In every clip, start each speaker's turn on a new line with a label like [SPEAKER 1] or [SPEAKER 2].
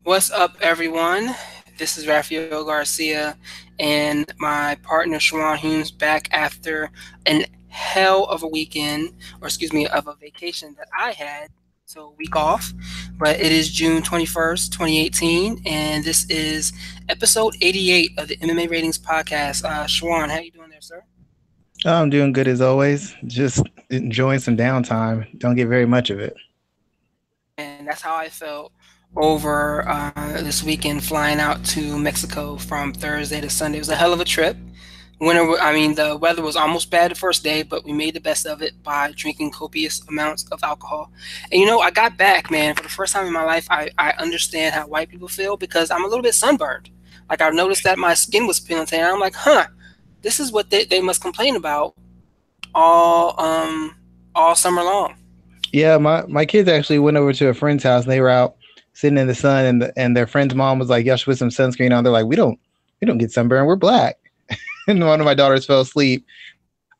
[SPEAKER 1] What's up, everyone? This is Raphael Garcia and my partner Schwan Humes back after an hell of a weekend, or excuse me, of a vacation that I had. So, a week off. But it is June 21st, 2018, and this is episode 88 of the MMA Ratings Podcast. Schwan, how you doing there, sir?
[SPEAKER 2] I'm doing good as always. Just enjoying some downtime. Don't get very much of it.
[SPEAKER 1] And that's how I felt over this weekend flying out to Mexico from Thursday to Sunday. It was a hell of a trip. The weather was almost bad the first day, but we made the best of it by drinking copious amounts of alcohol. And I got back, man, for the first time in my life, I understand how white people feel because I'm a little bit sunburned. Like, I noticed that my skin was peeling tan. I'm like, this is what they must complain about all all summer long.
[SPEAKER 2] Yeah, my kids actually went over to a friend's house and they were out sitting in the sun and their friend's mom was like, "Y'all should put some sunscreen on." They're like, "We don't get sunburn. We're black." And one of my daughters fell asleep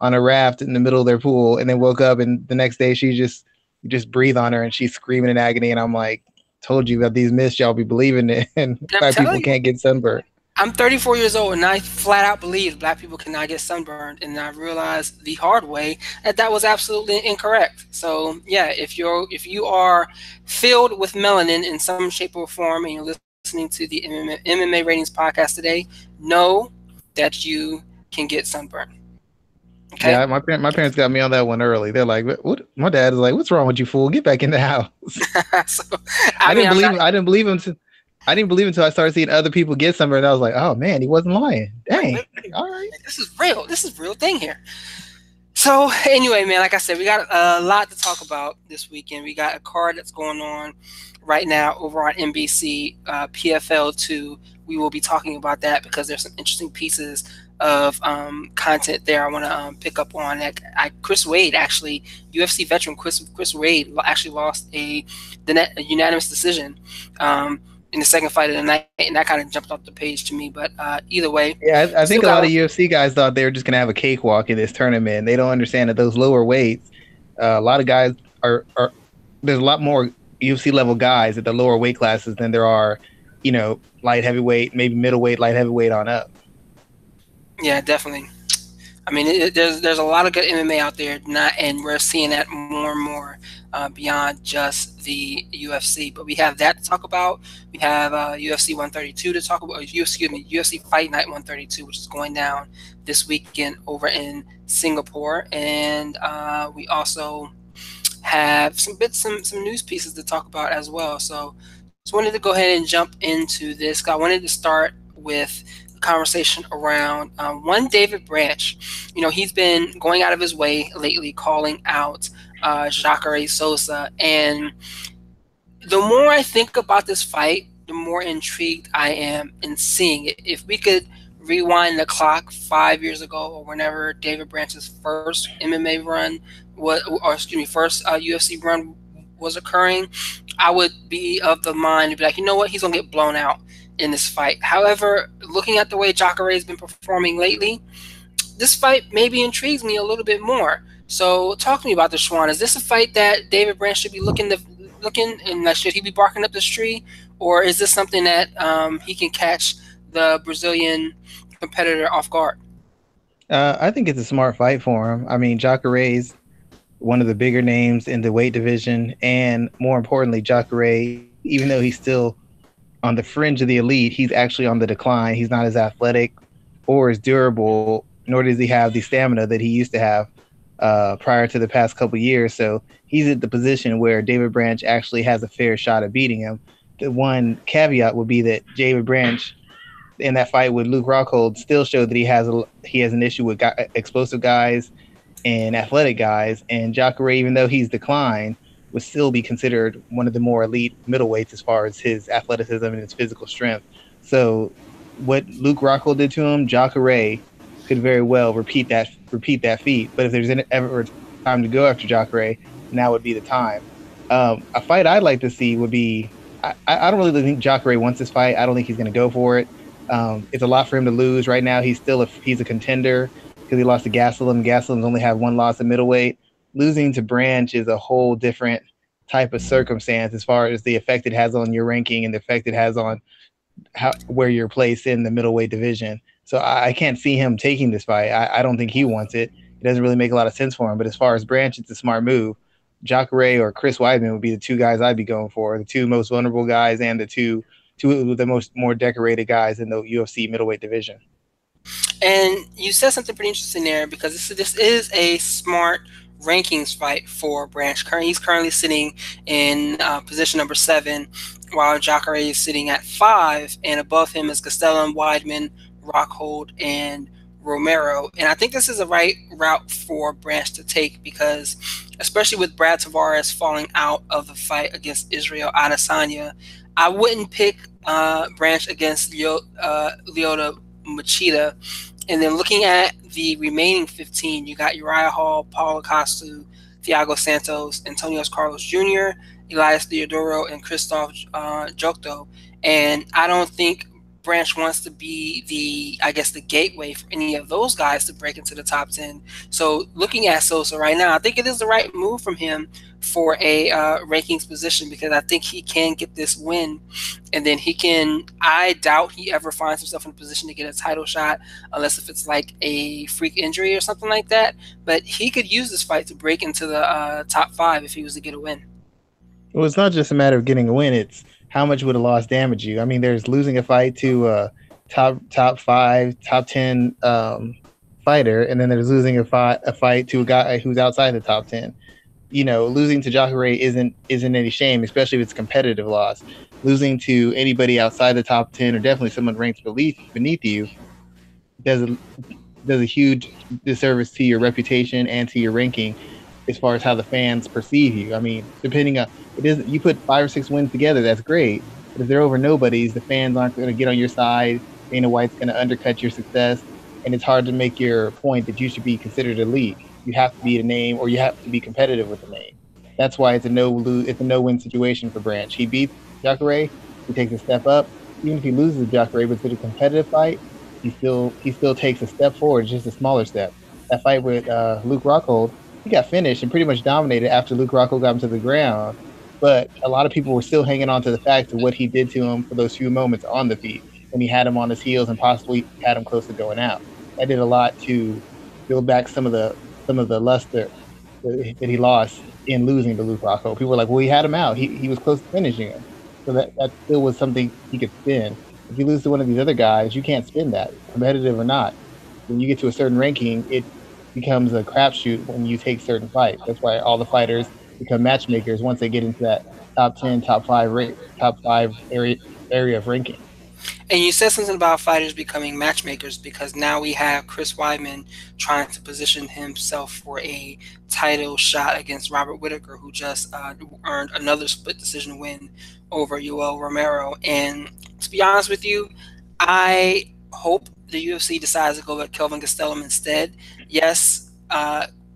[SPEAKER 2] on a raft in the middle of their pool and then woke up and the next day she just breathe on her and she's screaming in agony and I'm like, "Told you about these myths y'all be believing in and
[SPEAKER 1] I'm
[SPEAKER 2] black people
[SPEAKER 1] telling you.
[SPEAKER 2] can't get sunburned."
[SPEAKER 1] I'm 34 years old and I flat out believe black people cannot get sunburned, and I realized the hard way that that was absolutely incorrect. So yeah, if you are filled with melanin in some shape or form and you're listening to the MMA Ratings podcast today, know that you can get sunburned. Okay.
[SPEAKER 2] Yeah, my parents got me on that one early. They're like, "What?" My dad is like, "What's wrong with you, fool? Get back in the house."
[SPEAKER 1] So
[SPEAKER 2] I
[SPEAKER 1] I mean,
[SPEAKER 2] didn't
[SPEAKER 1] I'm
[SPEAKER 2] believe
[SPEAKER 1] not.
[SPEAKER 2] him. I didn't believe until I started seeing other people get somewhere, and I was like, "Oh man, he wasn't lying."
[SPEAKER 1] Right,
[SPEAKER 2] Dang.
[SPEAKER 1] right, right.
[SPEAKER 2] All right.
[SPEAKER 1] This is real. This is real thing here. So anyway, man, like I said, we got a lot to talk about this weekend. We got a card that's going on right now over on NBC, PFL 2. We will be talking about that because there's some interesting pieces of content there I want to pick up on. Chris Wade, actually, UFC veteran Chris Wade actually lost a unanimous decision in the second fight of the night, and that kind of jumped off the page to me. But either way,
[SPEAKER 2] Yeah, I
[SPEAKER 1] still
[SPEAKER 2] think a
[SPEAKER 1] got
[SPEAKER 2] lot
[SPEAKER 1] a
[SPEAKER 2] of UFC guys thought they were just gonna have a cakewalk in this tournament. They don't understand that those lower weights, a lot of guys are there's a lot more UFC level guys at the lower weight classes than there are, light heavyweight, maybe middleweight, light heavyweight on up.
[SPEAKER 1] yeah, definitely. I mean, there's a lot of good MMA out there, not, and we're seeing that more and more beyond just the UFC. But we have that to talk about. We have UFC 132 to talk about. Excuse me, UFC Fight Night 132, which is going down this weekend over in Singapore, and we also have some news pieces to talk about as well. So just wanted to go ahead and jump into this. I wanted to start with a conversation around one David Branch. He's been going out of his way lately, calling out Jacare Sosa, and the more I think about this fight, the more intrigued I am in seeing it. If we could rewind the clock 5 years ago, or whenever David Branch's first MMA run was, or excuse me, first UFC run was occurring, I would be of the mind to be like, you know what, he's gonna get blown out in this fight. However, looking at the way Jacare has been performing lately, this fight maybe intrigues me a little bit more. So, talk to me about this, Schwan. Is this a fight that David Branch should be looking, and should he be barking up this tree, or is this something that he can catch the Brazilian competitor off guard?
[SPEAKER 2] I think it's a smart fight for him. I mean, Jacare's one of the bigger names in the weight division, and more importantly, Jacare, even though he's still on the fringe of the elite, he's actually on the decline. He's not as athletic or as durable, nor does he have the stamina that he used to have prior to the past couple years. So he's at the position where David Branch actually has a fair shot at beating him. The one caveat would be that David Branch in that fight with Luke Rockhold still showed that he has an issue with explosive guys and athletic guys. And Jacare, even though he's declined, would still be considered one of the more elite middleweights as far as his athleticism and his physical strength. So what Luke Rockhold did to him, Jacare could very well repeat that feat. But if there's ever time to go after Jacare, now would be the time. A fight I'd like to see would be I don't really think Jacare wants this fight. I don't think he's going to go for it. It's a lot for him to lose right now. He's a contender because he lost to Gastelum. Gastelum's only had one loss at middleweight. Losing to Branch is a whole different type of circumstance as far as the effect it has on your ranking and the effect it has on where you're placed in the middleweight division. So I can't see him taking this fight. I don't think he wants it. It doesn't really make a lot of sense for him. But as far as Branch, it's a smart move. Jacare or Chris Weidman would be the two guys I'd be going for, the two most vulnerable guys and the two of the most more decorated guys in the UFC middleweight division.
[SPEAKER 1] And you said something pretty interesting there because this is a smart rankings fight for Branch. He's currently sitting in position number 7, while Jacare is sitting at 5, and above him is Gastelum, Weidman, Rockhold, and Romero. And I think this is the right route for Branch to take because, especially with Brad Tavares falling out of the fight against Israel Adesanya, I wouldn't pick Branch against Lyoto Machida. And then looking at the remaining 15, you got Uriah Hall, Paulo Costa, Thiago Santos, Antonio Carlos Jr., Elias Theodoro, and Christoph Jokto. And I don't think Branch wants to be the gateway for any of those guys to break into the top 10. So looking at Sosa right now, I think it is the right move from him for a rankings position because I think he can get this win, and then I doubt he ever finds himself in a position to get a title shot unless if it's like a freak injury or something like that. But he could use this fight to break into the top 5 if he was to get a win.
[SPEAKER 2] Well, it's not just a matter of getting a win. It's how much would a loss damage you? I mean, there's losing a fight to a top 5, top 10 fighter, and then there's losing a fight to a guy who's outside the top 10. Losing to Jacare isn't any shame, especially if it's a competitive loss. Losing to anybody outside the top 10 or definitely someone ranked beneath you does a huge disservice to your reputation and to your ranking as far as how the fans perceive you. I mean, depending on you put 5 or 6 wins together, that's great. But if they're over nobodies, the fans aren't going to get on your side. Dana White's going to undercut your success, and it's hard to make your point that you should be considered elite. You have to be a name, or you have to be competitive with the name. That's why it's a no-win situation for Branch. He beats Jacare, he takes a step up. Even if he loses to Jacare, but it's a competitive fight, he still takes a step forward, just a smaller step. That fight with Luke Rockhold, he got finished and pretty much dominated after Luke Rockhold got him to the ground. But a lot of people were still hanging on to the fact of what he did to him for those few moments on the feet when he had him on his heels and possibly had him close to going out. That did a lot to build back some of the luster that he lost in losing to Luke Rockhold. People were like, well, he had him out. He was close to finishing him. So that still was something he could spin. If you lose to one of these other guys, you can't spin that, competitive or not. When you get to a certain ranking, it becomes a crapshoot when you take certain fights. That's why all the fighters become matchmakers once they get into that top 10, top 5 area of ranking.
[SPEAKER 1] And you said something about fighters becoming matchmakers because now we have Chris Weidman trying to position himself for a title shot against Robert Whittaker, who just earned another split decision win over Yoel Romero. And to be honest with you, I hope the UFC decides to go with Kelvin Gastelum instead. Yes,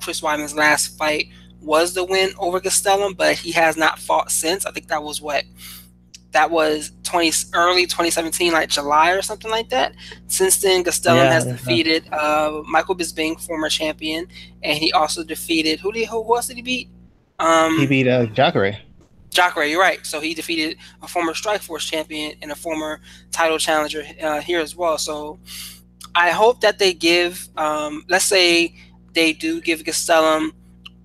[SPEAKER 1] Chris Weidman's last fight was the win over Gastelum, but he has not fought since. I think that was early 2017, like July or something like that. Since then, Gastelum has defeated Michael Bisping, former champion, and he also defeated who else did he beat?
[SPEAKER 2] He beat Jacare.
[SPEAKER 1] Jacare, you're right. So he defeated a former Strikeforce champion and a former title challenger here as well. So I hope that they give, let's say they do give Gastelum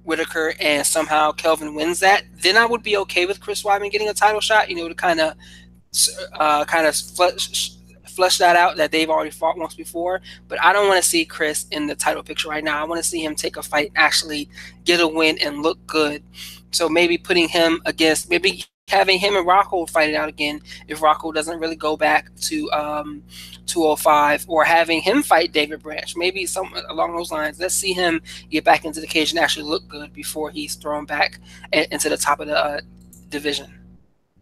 [SPEAKER 1] Whittaker and somehow Kelvin wins that, then I would be okay with Chris Weidman getting a title shot, to kind of flesh that out, that they've already fought once before. But I don't want to see Chris in the title picture right now. I want to see him take a fight and actually get a win and look good. So maybe having him and Rockhold fight it out again if Rockhold doesn't really go back to 205, or having him fight David Branch, maybe something along those lines. Let's see him get back into the cage and actually look good before he's thrown back into the top of the division.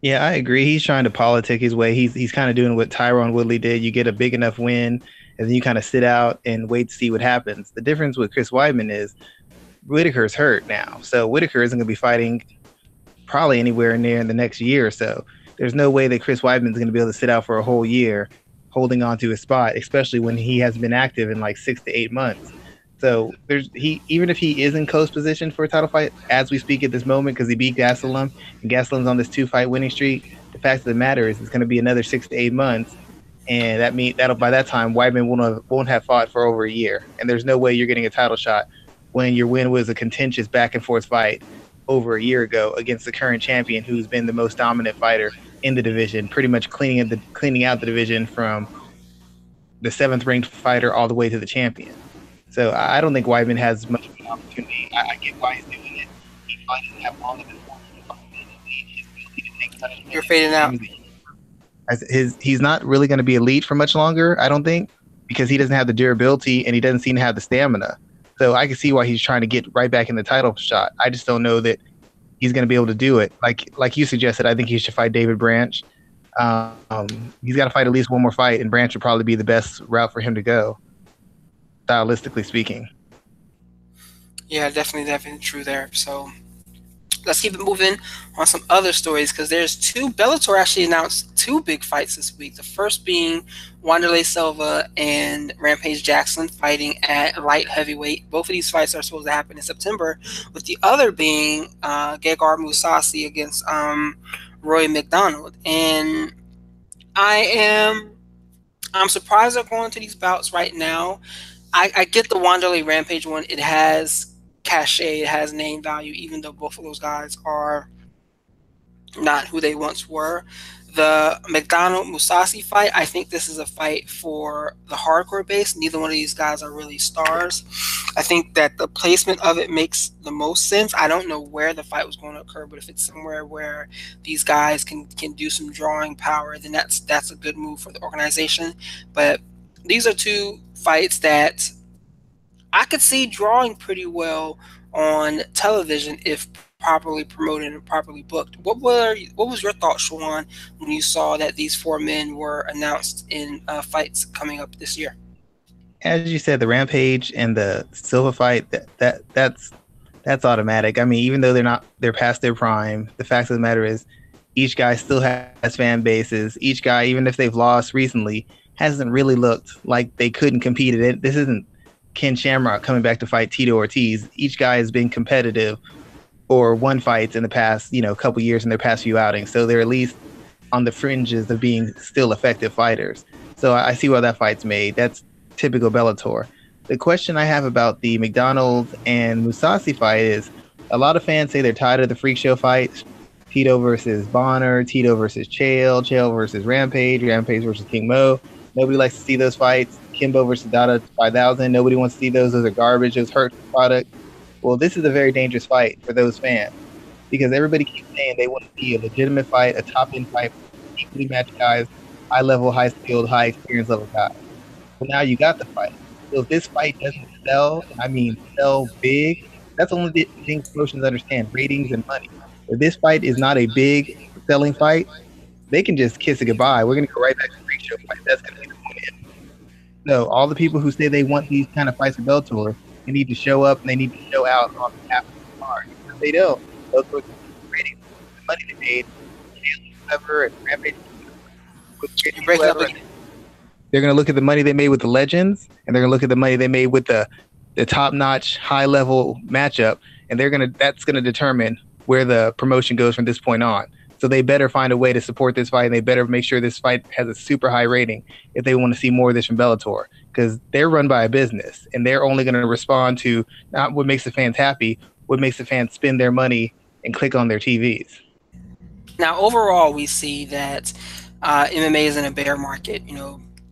[SPEAKER 2] Yeah, I agree. He's trying to politic his way. He's kind of doing what Tyron Woodley did. You get a big enough win, and then you kind of sit out and wait to see what happens. The difference with Chris Weidman is Whittaker's hurt now. So Whittaker isn't going to be fighting probably anywhere near in the next year or so. There's no way that Chris Weidman's going to be able to sit out for a whole year holding on to his spot, especially when he has been active in like 6 to 8 months. So there's he even if he is in close position for a title fight as we speak at this moment because he beat Gastelum and Gastelum's on this 2 fight winning streak. The fact of the matter is it's going to be another 6 to 8 months, and that'll by that time Weidman won't have fought for over a year, and there's no way you're getting a title shot when your win was a contentious back and forth fight over a year ago against the current champion who's been the most dominant fighter in the division, pretty much cleaning out the division from the seventh ranked fighter all the way to the champion. So I don't think Weidman has much of an opportunity. I get why he's doing it. He probably doesn't have long of a
[SPEAKER 1] You're fading out.
[SPEAKER 2] He's not really going to be elite for much longer, I don't think, because he doesn't have the durability and he doesn't seem to have the stamina. So I can see why he's trying to get right back in the title shot. I just don't know that he's going to be able to do it. Like you suggested, I think he should fight David Branch. He's got to fight at least one more fight, and Branch would probably be the best route for him to go, stylistically speaking.
[SPEAKER 1] Yeah, definitely true there. So let's keep it moving on some other stories because there's Bellator actually announced 2 big fights this week. The first being Wanderlei Silva and Rampage Jackson fighting at light heavyweight. Both of these fights are supposed to happen in September, with the other being Gegard Mousasi against Roy McDonald. And I'm surprised they're going to these bouts right now. I get the Wanderlei Rampage one. It has cachet, it has name value, even though both of those guys are not who they once were. The McDonald Mousasi fight, I think this is a fight for the hardcore base. Neither one of these guys are really stars. I think that the placement of it makes the most sense. I don't know where the fight was going to occur, but if it's somewhere where these guys can do some drawing power, then that's a good move for the organization. But these are 2 fights that I could see drawing pretty well on television if properly promoted and properly booked. What was your thought, Schwan, when you saw that these 4 men were announced in fights coming up this year?
[SPEAKER 2] As you said, the Rampage and the Silva fight, that's automatic. I mean, even though they're past their prime, the fact of the matter is each guy still has fan bases. Each guy, even if they've lost recently, hasn't really looked like they couldn't compete in it. This isn't Ken Shamrock coming back to fight Tito Ortiz. Each guy has been competitive or won fights in the past, couple years in their past few outings. So they're at least on the fringes of being still effective fighters. So I see why that fight's made. That's typical Bellator. The question I have about the McDonald and Mousasi fight is a lot of fans say they're tired of the freak show fights. Tito versus Bonner, Tito versus Chael versus Rampage versus King Mo. Nobody likes to see those fights. Kimbo versus Dada 5000. Nobody wants to see those. Those are garbage. Those hurt the product. Well, this is a very dangerous fight for those fans because everybody keeps saying they want to see a legitimate fight, a top-end fight, equally matched guys, high-level, high-skilled, high-experience level guys. So now you got the fight. So if this fight doesn't sell, and I mean sell big, that's only the thing promotions understand, ratings and money. If this fight is not a big selling fight, they can just kiss it goodbye. We're going to go right back to the freak show fight. That's going to be the point. So all the people who say they want these kind of fights in Bellator, they need to show up and they need to show out on behalf of the card. If they don't, those are the ratings, the money they made, whoever, and Rampage, they're going to look at the money they made with the legends, and they're going to look at the money they made with the top-notch, high-level matchup, and that's going to determine where the promotion goes from this point on. So they better find a way to support this fight, and they better make sure this fight has a super high rating if they want to see more of this from Bellator, because they're run by a business, and they're only going to respond to not what makes the fans happy, what makes the fans spend their money and click on their TVs.
[SPEAKER 1] Now, overall, we see that MMA is in a bear market.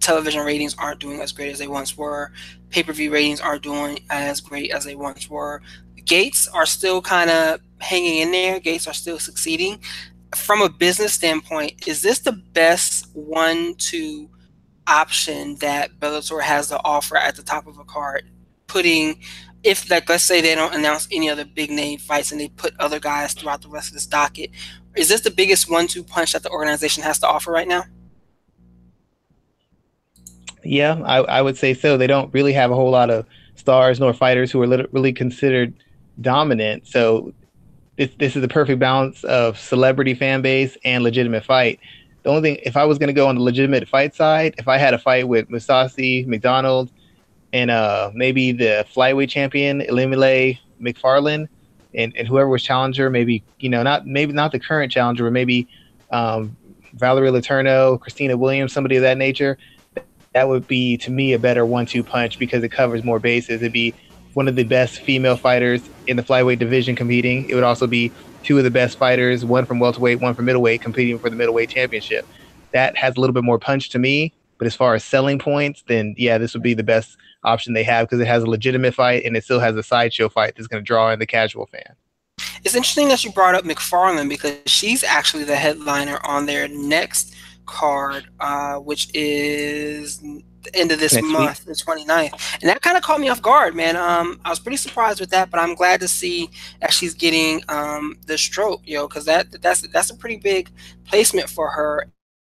[SPEAKER 1] Television ratings aren't doing as great as they once were. Pay-per-view ratings aren't doing as great as they once were. Gates are still kind of hanging in there. Gates are still succeeding. From a business standpoint, is this the best 1-2 option that Bellator has to offer at the top of a card? If let's say they don't announce any other big name fights and they put other guys throughout the rest of this docket, is this the biggest 1-2 punch that the organization has to offer right now?
[SPEAKER 2] Yeah, I would say so. They don't really have a whole lot of stars nor fighters who are really considered dominant. So this is the perfect balance of celebrity fan base and legitimate fight. The only thing, if I was going to go on the legitimate fight side, if I had a fight with Mousasi, McDonald, and maybe the flyweight champion Elimile McFarlane, and whoever was challenger, maybe not the current challenger, but maybe Valerie Letourneau, Christina Williams, somebody of that nature. That would be to me a better 1-2 punch because it covers more bases. It'd be one of the best female fighters in the flyweight division competing. It would also be two of the best fighters, one from welterweight, one from middleweight, competing for the middleweight championship. That has a little bit more punch to me. But as far as selling points, then yeah, this would be the best option they have because it has a legitimate fight and it still has a sideshow fight that's going to draw in the casual fan.
[SPEAKER 1] It's interesting that you brought up McFarlane because she's actually the headliner on their next card, which is the end of this
[SPEAKER 2] Next week.
[SPEAKER 1] month, the 29th. And that kind of caught me off guard, man. I was pretty surprised with that, but I'm glad to see that she's getting the stroke, because that's a pretty big placement for her.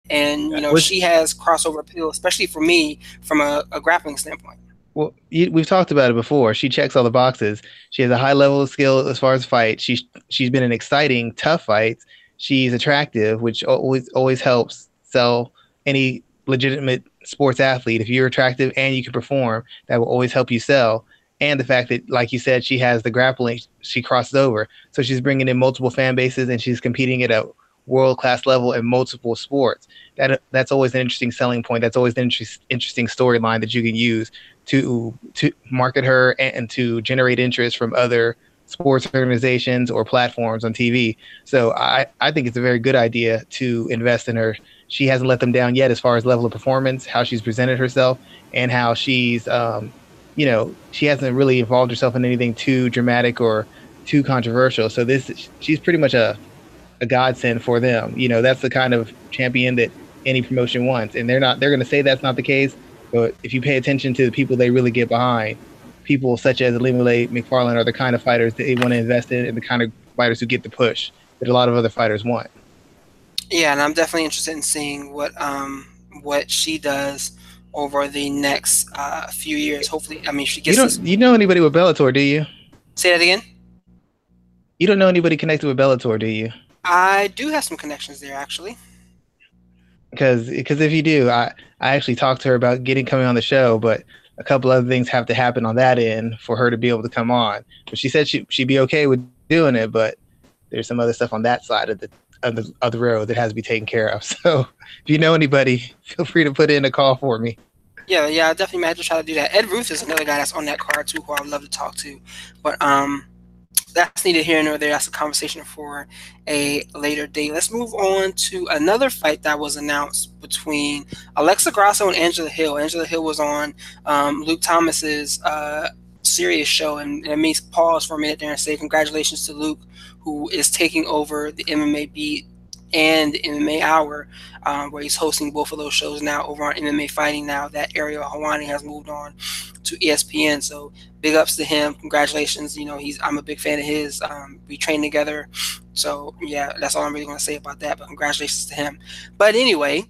[SPEAKER 1] And, she has crossover appeal, especially for me from a grappling standpoint.
[SPEAKER 2] Well, we've talked about it before. She checks all the boxes. She has a high level of skill as far as fight. She's been in exciting, tough fights. She's attractive, which always helps sell any legitimate sports athlete. If you're attractive and you can perform, that will always help you sell. And the fact that, like you said, she has the grappling, she crosses over. So she's bringing in multiple fan bases and she's competing at a world-class level in multiple sports. That's always an interesting selling point. That's always an interesting storyline that you can use to market her and to generate interest from other sports organizations or platforms on TV. So I think it's a very good idea to invest in her. She hasn't let them down yet as far as level of performance, how she's presented herself, and how she's, she hasn't really involved herself in anything too dramatic or too controversial. So she's pretty much a godsend for them. That's the kind of champion that any promotion wants. And they're going to say that's not the case. But if you pay attention to the people they really get behind, people such as Elimile McFarlane are the kind of fighters that they want to invest in and the kind of fighters who get the push that a lot of other fighters want.
[SPEAKER 1] Yeah, and I'm definitely interested in seeing what she does over the next few years. Hopefully, she gets.
[SPEAKER 2] You know anybody with Bellator, do you?
[SPEAKER 1] Say that again.
[SPEAKER 2] You don't know anybody connected with Bellator, do you?
[SPEAKER 1] I do have some connections there, actually.
[SPEAKER 2] Because if you do, I actually talked to her about coming on the show, but a couple other things have to happen on that end for her to be able to come on. But she said she'd be okay with doing it, but there's some other stuff on that side of the road that has to be taken care of. So if you know anybody, feel free to put in a call for me.
[SPEAKER 1] Yeah, I definitely might have to try to do that. Ed Ruth is another guy that's on that card too, who I would love to talk to. But that's neither here nor there. That's a conversation for a later date. Let's move on to another fight that was announced between Alexa Grasso and Angela Hill. Angela Hill was on Luke Thomas's Sirius show, and it makes pause for a minute there and say congratulations to Luke, who is taking over the MMA Beat and the MMA Hour, where he's hosting both of those shows now over on MMA Fighting now that Ariel Helwani has moved on to ESPN. So big ups to him. Congratulations. I'm a big fan of his. We train together. So yeah, that's all I'm really going to say about that. But congratulations to him. But anyway,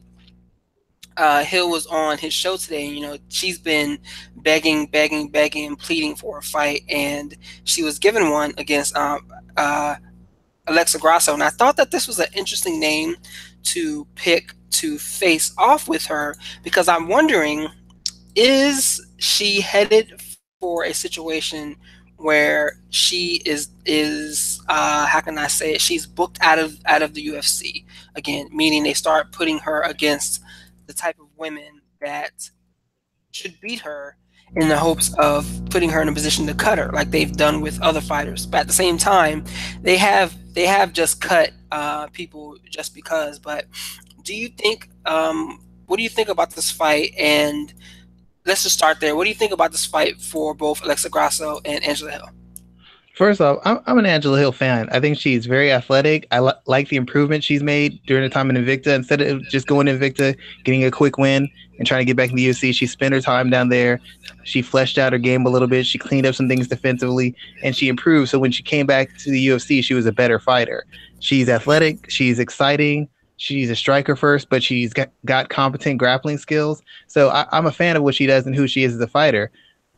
[SPEAKER 1] Hill was on his show today. She's been begging, and pleading for a fight, and she was given one against Alexa Grasso. And I thought that this was an interesting name to pick to face off with her, because I'm wondering, is she headed for a situation where she is how can I say it? She's booked out of the UFC again, meaning they start putting her against the type of women that should beat her in the hopes of putting her in a position to cut her, like they've done with other fighters. But at the same time, they have just cut people just because. But do you think? What do you think about this fight? And let's just start there. What do you think about this fight for both Alexa Grasso and Angela Hill?
[SPEAKER 2] First off, I'm an Angela Hill fan. I think she's very athletic. I like the improvement she's made during her time in Invicta. Instead of just going to Invicta, getting a quick win, and trying to get back in the UFC, she spent her time down there. She fleshed out her game a little bit. She cleaned up some things defensively, and she improved. So when she came back to the UFC, she was a better fighter. She's athletic. She's exciting. She's a striker first, but she's got competent grappling skills. So I'm a fan of what she does and who she is as a fighter.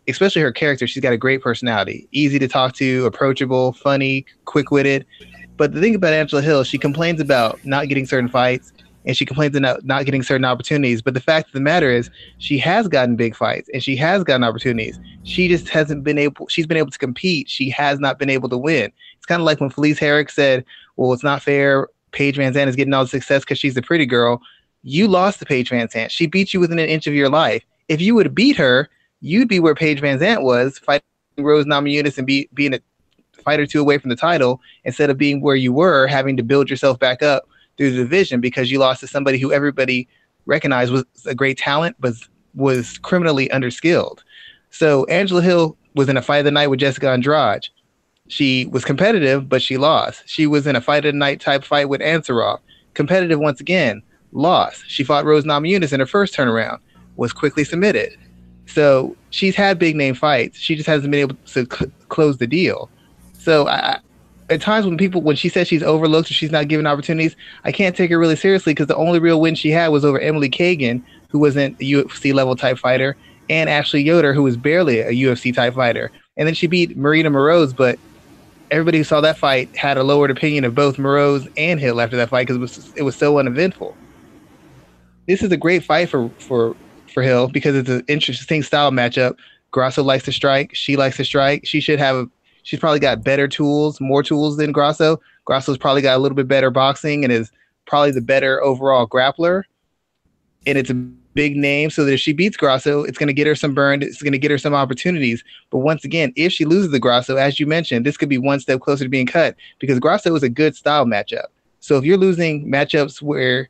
[SPEAKER 2] Especially her character. She's got a great personality, easy to talk to, approachable, funny, quick-witted. But the thing about Angela Hill, she complains about not getting certain fights, and she complains about not getting certain opportunities. But the fact of the matter is, she has gotten big fights and she has gotten opportunities. She just hasn't been able. She's been able to compete. She has not been able to win. It's kind of like when Felice Herrick said, "Well, it's not fair. Paige Van Zandt is getting all the success because she's the pretty girl." You lost to Paige Van Zandt. She beat you within an inch of your life. If you would have beat her, you'd be where Paige Van Zandt was, fighting Rose Namajunas and being a fight or two away from the title, instead of being where you were, having to build yourself back up through the division because you lost to somebody who everybody recognized was a great talent, but was criminally underskilled. So Angela Hill was in a fight of the night with Jessica Andrade. She was competitive, but she lost. She was in a fight of the night type fight with Ansarov. Competitive once again, lost. She fought Rose Namajunas in her first turnaround, was quickly submitted. So she's had big name fights. She just hasn't been able to close the deal. So at times when she says she's overlooked or she's not given opportunities, I can't take her really seriously because the only real win she had was over Emily Kagan, who wasn't a UFC level type fighter, and Ashley Yoder, who was barely a UFC type fighter. And then she beat Marina Moroz, but everybody who saw that fight had a lowered opinion of both Moroz and Hill after that fight because it was so uneventful. This is a great fight for Hill because it's an interesting style matchup. Grasso likes to strike. She likes to strike. She's probably got better tools, more tools than Grasso. Grasso's probably got a little bit better boxing and is probably the better overall grappler. And it's a big name, so that if she beats Grasso, it's going to get her some burn. It's going to get her some opportunities. But once again, if she loses to Grasso, as you mentioned, this could be one step closer to being cut because Grasso is a good style matchup. So if you're losing matchups where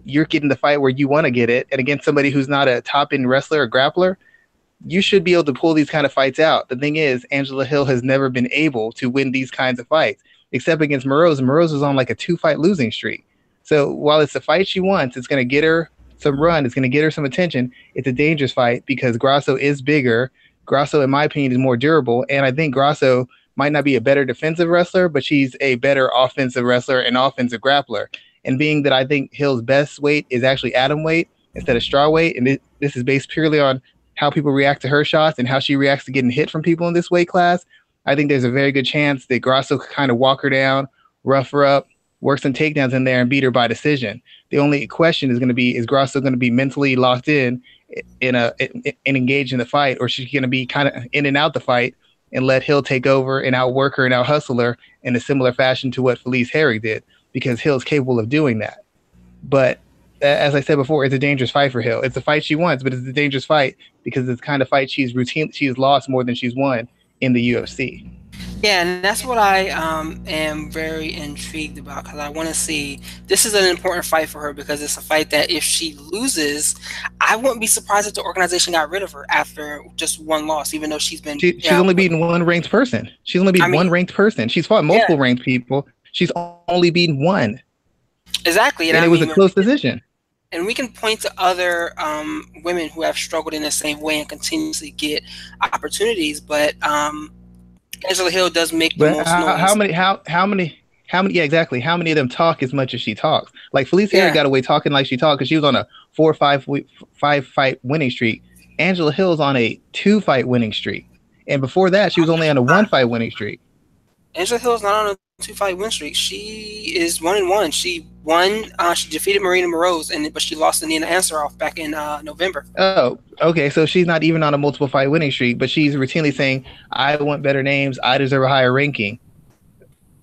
[SPEAKER 2] you're getting the fight where you want to get it, and against somebody who's not a top-end wrestler or grappler, you should be able to pull these kind of fights out. The thing is, Angela Hill has never been able to win these kinds of fights, except against Moroz. Moroz was on like a 2-fight losing streak. So while it's the fight she wants, it's going to get her some run. It's going to get her some attention. It's a dangerous fight because Grasso is bigger. Grasso, in my opinion, is more durable. And I think Grasso might not be a better defensive wrestler, but she's a better offensive wrestler and offensive grappler. And being that I think Hill's best weight is actually atom weight instead of straw weight, and this is based purely on how people react to her shots and how she reacts to getting hit from people in this weight class, I think there's a very good chance that Grasso could kind of walk her down, rough her up, work some takedowns in there, and beat her by decision. The only question is going to be, is Grasso going to be mentally locked in and engaged in the fight, or is she going to be kind of in and out the fight and let Hill take over and outwork her and out-hustle her in a similar fashion to what Felice Herrick did, because Hill's capable of doing that. But as I said before, it's a dangerous fight for Hill. It's a fight she wants, but it's a dangerous fight because it's the kind of fight she's lost more than she's won in the UFC.
[SPEAKER 1] Yeah, and that's what I am very intrigued about because I want to see. This is an important fight for her because it's a fight that if she loses, I wouldn't be surprised if the organization got rid of her after just one loss, even though she's
[SPEAKER 2] only beaten one ranked person. She's only beaten one ranked person. She's fought multiple ranked people. She's only beaten one.
[SPEAKER 1] Exactly,
[SPEAKER 2] and it was a close decision.
[SPEAKER 1] And we can point to other women who have struggled in the same way and continuously get opportunities, but Angela Hill does make the most noise.
[SPEAKER 2] How many? Yeah, exactly. How many of them talk as much as she talks? Like Felice Herrick got away talking like she talked because she was on a 4 or 5 fight winning streak. Angela Hill's on a 2-fight winning streak, and before that, she was only on a 1-fight winning streak.
[SPEAKER 1] Angela Hill's not on a 2-fight win streak. She is 1-1. She won. She defeated Marina Moroz, but she lost to Nina Ansaroff back in November.
[SPEAKER 2] Oh, okay. So she's not even on a multiple fight winning streak, but she's routinely saying, "I want better names. I deserve a higher ranking."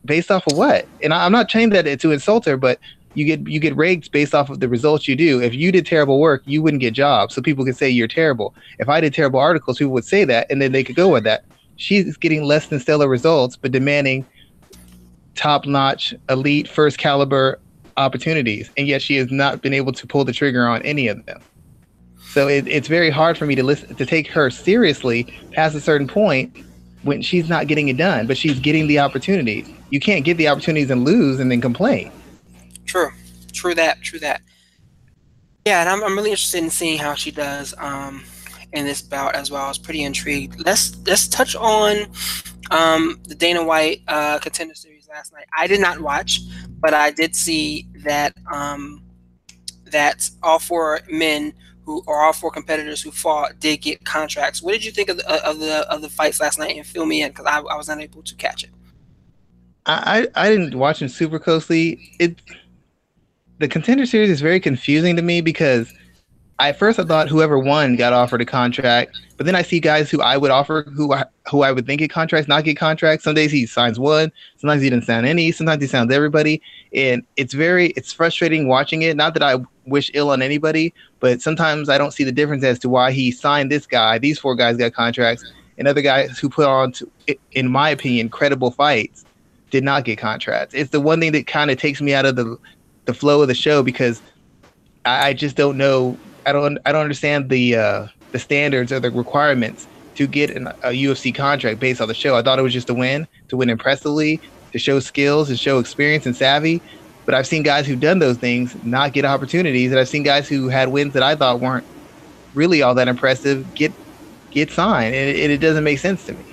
[SPEAKER 2] Based off of what? And I'm not saying that to insult her, but you get ranked based off of the results you do. If you did terrible work, you wouldn't get jobs, so people could say you're terrible. If I did terrible articles, people would say that, and then they could go with that. She's getting less than stellar results, but demanding top-notch, elite, first caliber opportunities, and yet she has not been able to pull the trigger on any of them. So it's very hard for me to take her seriously past a certain point when she's not getting it done, but she's getting the opportunities. You can't get the opportunities and lose and then complain.
[SPEAKER 1] True that. Yeah, and I'm really interested in seeing how she does in this bout as well. I was pretty intrigued. Let's touch on the Dana White Contender Series last night. I did not watch, but I did see that that all 4 men all 4 competitors who fought did get contracts. What did you think of the fights last night? And fill me in because I was unable to catch it.
[SPEAKER 2] I didn't watch it super closely. the contender series is very confusing to me because at first I thought whoever won got offered a contract, but then I see guys who I would offer who I would think get contracts not get contracts. Some days he signs one, sometimes he doesn't sign any, sometimes he signs everybody, and it's frustrating watching it. Not that I wish ill on anybody, but sometimes I don't see the difference as to why he signed this guy. These four guys got contracts, and other guys who put on, in my opinion, credible fights did not get contracts. It's the one thing that kind of takes me out of the flow of the show because I just don't know. I don't understand the standards or the requirements to get a UFC contract based on the show. I thought it was just to win impressively, to show skills and show experience and savvy. But I've seen guys who've done those things not get opportunities, and I've seen guys who had wins that I thought weren't really all that impressive get signed, and it doesn't make sense to me.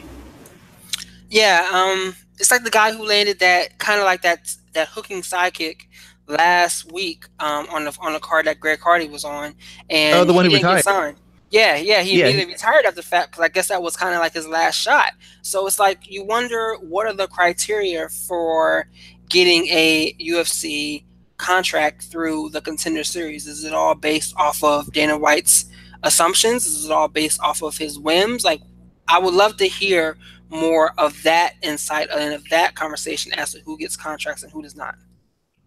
[SPEAKER 1] Yeah, it's like the guy who landed that kind of like that hooking sidekick last week on the card that Greg Hardy was on,
[SPEAKER 2] Oh,
[SPEAKER 1] and
[SPEAKER 2] the one
[SPEAKER 1] he
[SPEAKER 2] who
[SPEAKER 1] didn't get
[SPEAKER 2] retired.
[SPEAKER 1] signed. Yeah, yeah, he
[SPEAKER 2] Yeah,
[SPEAKER 1] immediately retired after the fact because I guess that was kind of like his last shot. So it's like you wonder what are the criteria for getting a UFC contract through the Contender Series? Is it all based off of Dana White's assumptions? Is it all based off of his whims? Like, I would love to hear more of that insight and of that conversation as to who gets contracts and who does not.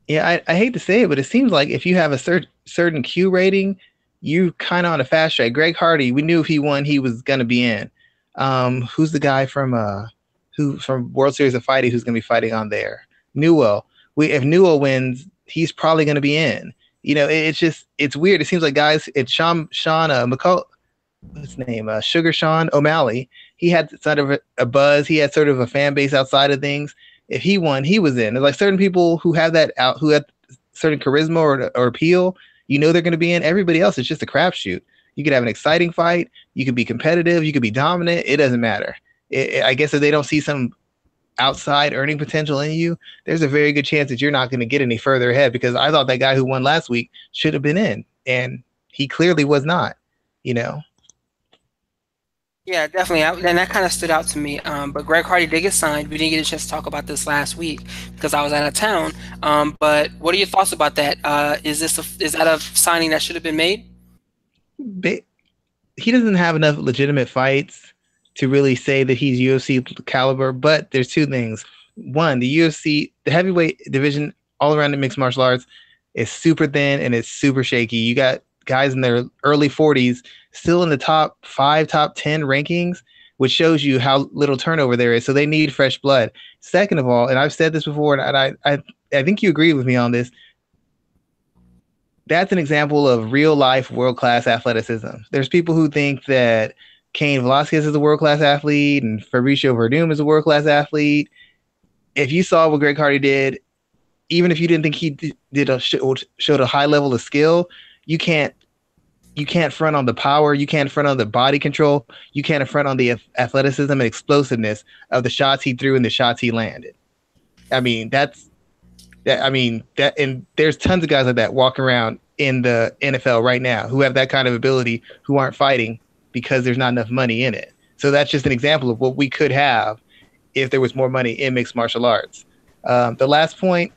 [SPEAKER 2] yeah. I hate to say it, but it seems like if you have a certain Q rating, you kind of on a fast track. Greg Hardy, we knew if he won, he was gonna be in. Who's the guy who from World Series of Fighting who's gonna be fighting on there? Newell. We If Newell wins, he's probably gonna be in. It's weird. It seems like guys. It's Sean McCall. What's his name? Sugar Sean O'Malley. He had sort of a buzz. He had sort of a fan base outside of things. If he won, he was in. There's like certain people who have that out, who have certain charisma or appeal. They're going to be in. Everybody else is just a crapshoot. You could have an exciting fight. You could be competitive. You could be dominant. It doesn't matter. I guess if they don't see some outside earning potential in you, there's a very good chance that you're not going to get any further ahead. Because I thought that guy who won last week should have been in, and he clearly was not. You know.
[SPEAKER 1] Yeah, definitely. And that kind of stood out to me. But Greg Hardy did get signed. We didn't get a chance to talk about this last week because I was out of town. But what are your thoughts about that? Is that a signing that should have been made?
[SPEAKER 2] He doesn't have enough legitimate fights to really say that he's UFC caliber. But there's two things. One, the UFC, the heavyweight division all around the mixed martial arts is super thin and it's super shaky. You got guys in their early 40s still in the top 5, top 10 rankings, which shows you how little turnover there is. So they need fresh blood. Second of all, and I've said this before, and I think you agree with me on this, that's an example of real life world class athleticism. There's people who think that Cain Velasquez is a world class athlete and Fabricio Verdum is a world class athlete. If you saw what Greg Hardy did, even if you didn't think he showed a high level of skill, you can't front on the power, you can't front on the body control, you can't front on the athleticism and explosiveness of the shots he threw and the shots he landed. I mean, and there's tons of guys like that walking around in the NFL right now who have that kind of ability who aren't fighting because there's not enough money in it. So that's just an example of what we could have if there was more money in mixed martial arts. The last point,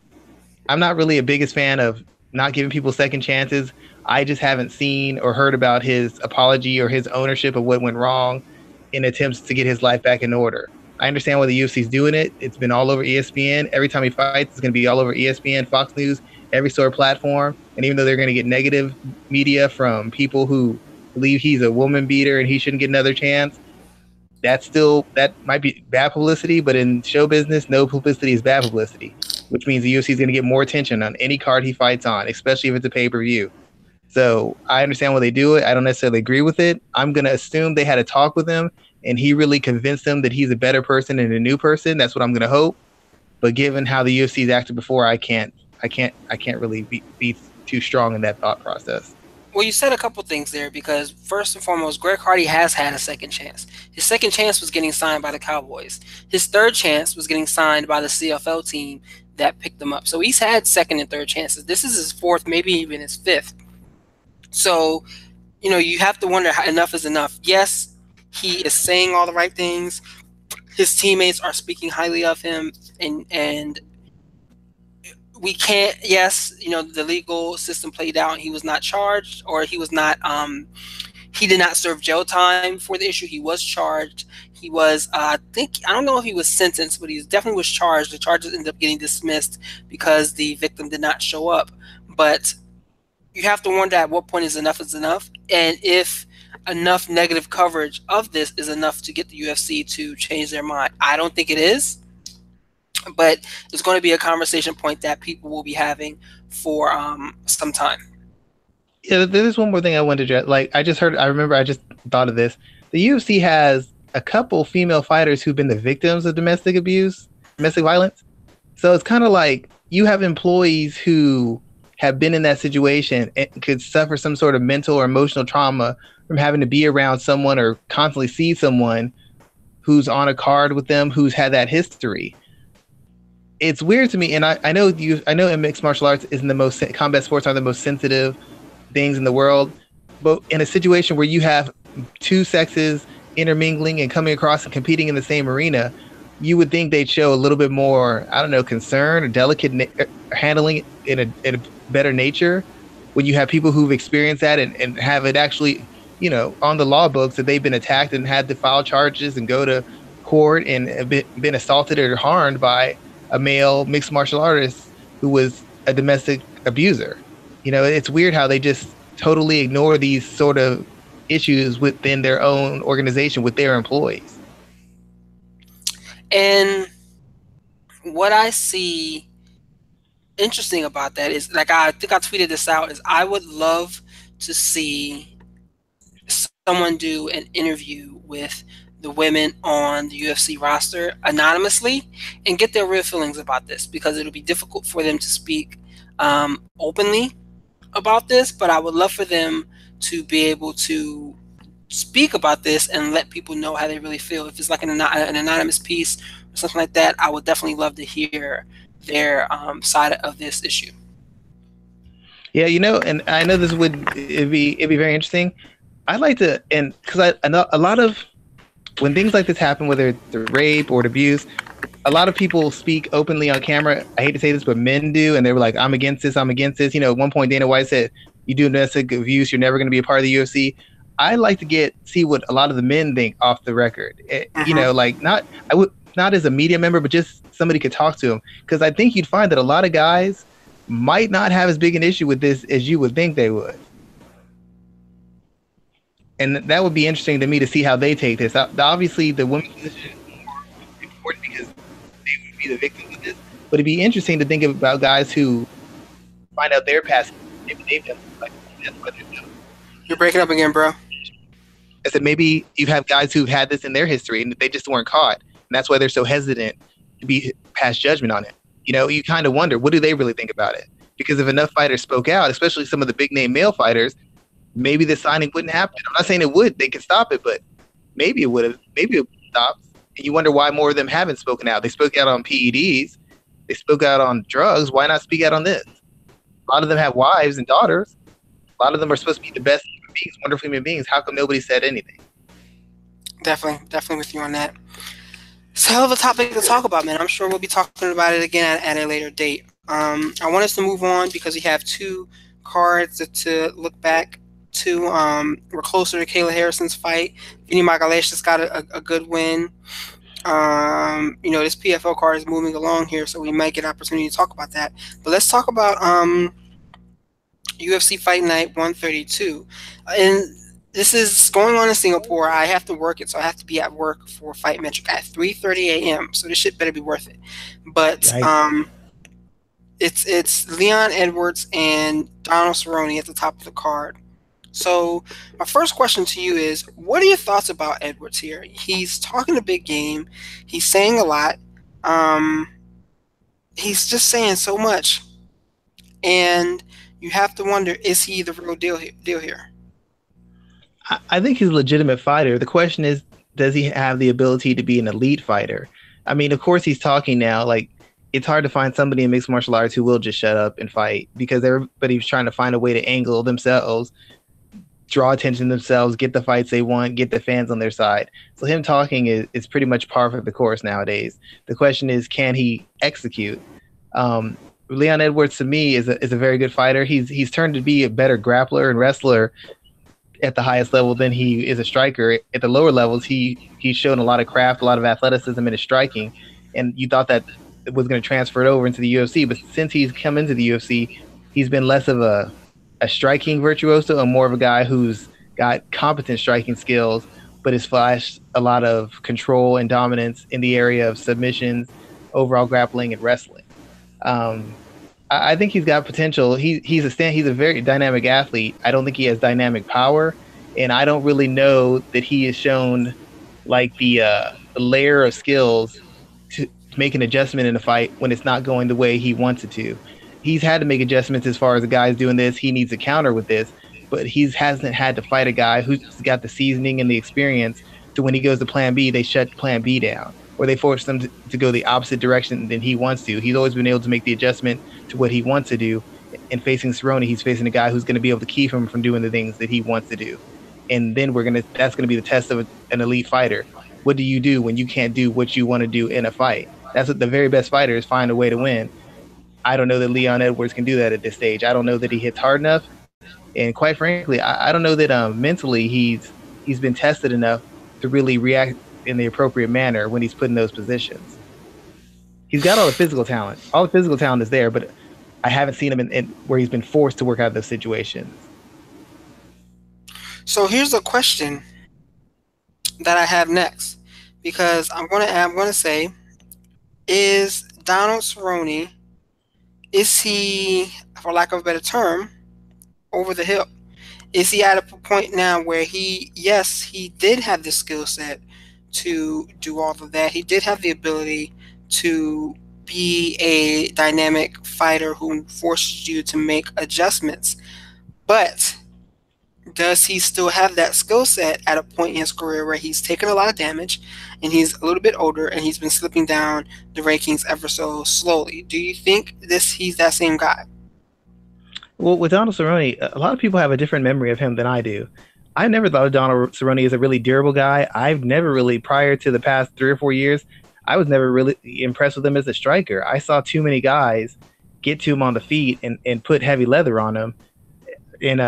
[SPEAKER 2] I'm not really a biggest fan of not giving people second chances. I just haven't seen or heard about his apology or his ownership of what went wrong in attempts to get his life back in order. I understand why the UFC's doing it. It's been all over ESPN. Every time he fights, it's going to be all over ESPN, Fox News, every sort of platform. And even though they're going to get negative media from people who believe he's a woman beater and he shouldn't get another chance, that might be bad publicity. But in show business, no publicity is bad publicity, which means the UFC is going to get more attention on any card he fights on, especially if it's a pay-per-view. So I understand why they do it. I don't necessarily agree with it. I'm going to assume they had a talk with him and he really convinced them that he's a better person and a new person. That's what I'm going to hope. But given how the UFC's acted before, I can't really be too strong in that thought process.
[SPEAKER 1] Well, you said a couple things there because first and foremost, Greg Hardy has had a second chance. His second chance was getting signed by the Cowboys. His third chance was getting signed by the CFL team that picked him up. So he's had second and third chances. This is his fourth, maybe even his fifth. So, you have to wonder how enough is enough. Yes, he is saying all the right things. His teammates are speaking highly of him, and we can't. Yes, the legal system played out. He was not charged, or he was not. He did not serve jail time for the issue. He was charged. He was, I don't know if he was sentenced, but he definitely was charged. The charges ended up getting dismissed because the victim did not show up. But you have to wonder at what point is enough, and if enough negative coverage of this is enough to get the UFC to change their mind. I don't think it is, but it's going to be a conversation point that people will be having for some time.
[SPEAKER 2] Yeah, there's one more thing I wanted to address. Like, I just thought of this. The UFC has a couple female fighters who've been the victims of domestic abuse, domestic violence. So it's kind of like you have employees who have been in that situation and could suffer some sort of mental or emotional trauma from having to be around someone or constantly see someone who's on a card with them who's had that history. It's weird to me, and I know in mixed martial arts isn't the most combat sports are the most sensitive things in the world, but in a situation where you have two sexes intermingling and coming across and competing in the same arena, you would think they'd show a little bit more, I don't know, concern or handling it in a better nature when you have people who've experienced that and have it actually, on the law books that they've been attacked and had to file charges and go to court and been assaulted or harmed by a male mixed martial artist who was a domestic abuser. It's weird how they just totally ignore these sort of issues within their own organization with their employees.
[SPEAKER 1] And what I see interesting about that is, like, I think I tweeted this out, is I would love to see someone do an interview with the women on the UFC roster anonymously and get their real feelings about this, because it'll be difficult for them to speak openly about this, but I would love for them to be able to speak about this and let people know how they really feel. If it's like an anonymous piece or something like that, I would definitely love to hear their side of this issue.
[SPEAKER 2] Yeah, and I know it'd be very interesting. I'd like to, and because I know a lot of when things like this happen, whether it's the rape or abuse, a lot of people speak openly on camera. I hate to say this, but men do, and they were like, "I'm against this. I'm against this." At one point, Dana White said, "You do domestic abuse, you're never going to be a part of the UFC." I like to see what a lot of the men think off the record. Like not as a media member, but just somebody could talk to them, because I think you'd find that a lot of guys might not have as big an issue with this as you would think they would. And that would be interesting to me to see how they take this. Obviously, the women's position is more important because they would be the victims of this. But it'd be interesting to think about guys who find out their past. Maybe they've done like that's what they're doing.
[SPEAKER 1] You're breaking up again, bro.
[SPEAKER 2] I said maybe you have guys who've had this in their history and they just weren't caught, and that's why they're so hesitant to pass judgment on it. You kind of wonder, what do they really think about it? Because if enough fighters spoke out, especially some of the big name male fighters, maybe the signing wouldn't happen. I'm not saying it would. They could stop it, but maybe it would have. Maybe it stopped. And you wonder why more of them haven't spoken out. They spoke out on PEDs. They spoke out on drugs. Why not speak out on this? A lot of them have wives and daughters. A lot of them are supposed to be the best human beings, wonderful human beings. How come nobody said anything?
[SPEAKER 1] Definitely with you on that. It's a hell of a topic to talk about, man. I'm sure we'll be talking about it again at a later date. I want us to move on because we have two cards to look back to. We're closer to Kayla Harrison's fight. Vinny Magalhães just got a good win. This PFL card is moving along here, so we might get an opportunity to talk about that. But let's talk about UFC Fight Night 132. And this is going on in Singapore. I have to work it, so I have to be at work for Fight Metric at 3:30 a.m. So this shit better be worth it. But it's Leon Edwards and Donald Cerrone at the top of the card. So my first question to you is, what are your thoughts about Edwards here? He's talking a big game. He's saying a lot. He's just saying so much. And you have to wonder, is he the real deal here?
[SPEAKER 2] I think he's a legitimate fighter. The question is, does he have the ability to be an elite fighter? I mean, of course he's talking now. Like, it's hard to find somebody in mixed martial arts who will just shut up and fight, because everybody's trying to find a way to angle themselves, draw attention to themselves, get the fights they want, get the fans on their side. So him talking is pretty much par for the course nowadays. The question is, can he execute? Leon Edwards to me is a very good fighter. He's turned to be a better grappler and wrestler at the highest level than he is a striker. At the lower levels, he's shown a lot of craft, a lot of athleticism in his striking, and you thought that it was going to transfer it over into the UFC. But since he's come into the UFC, he's been less of a striking virtuoso and more of a guy who's got competent striking skills, but has flashed a lot of control and dominance in the area of submissions, overall grappling, and wrestling. Um, I think he's got potential. He's a very dynamic athlete. I don't think he has dynamic power, and I don't really know that he has shown like the layer of skills to make an adjustment in a fight when it's not going the way he wants it to. He's had to make adjustments as far as the guy's doing this. He needs a counter with this, but he hasn't had to fight a guy who's got the seasoning and the experience. So when he goes to Plan B, they shut Plan B down, or they force them to go the opposite direction than he wants to. He's always been able to make the adjustment to what he wants to do. And facing Cerrone, he's facing a guy who's going to be able to keep him from doing the things that he wants to do. And then that's going to be the test of an elite fighter. What do you do when you can't do what you want to do in a fight? That's what the very best fighters find a way to win. I don't know that Leon Edwards can do that at this stage. I don't know that he hits hard enough. And quite frankly, I don't know that mentally he's been tested enough to really react in the appropriate manner when he's put in those positions. He's got all the physical talent. All the physical talent is there, but I haven't seen him in where he's been forced to work out those situations.
[SPEAKER 1] So here's a question that I have next, because I'm gonna say, is Donald Cerrone, is he, for lack of a better term, over the hill? Is he at a point now where he did have the skill set to do all of that. He did have the ability to be a dynamic fighter who forces you to make adjustments. But does he still have that skill set at a point in his career where he's taken a lot of damage and he's a little bit older and he's been slipping down the rankings ever so slowly? Do you think he's that same guy?
[SPEAKER 2] Well, with Donald Cerrone, a lot of people have a different memory of him than I do. I never thought of Donald Cerrone as a really durable guy. I've never really, prior to the past 3 or 4 years, I was never really impressed with him as a striker. I saw too many guys get to him on the feet and put heavy leather on him. And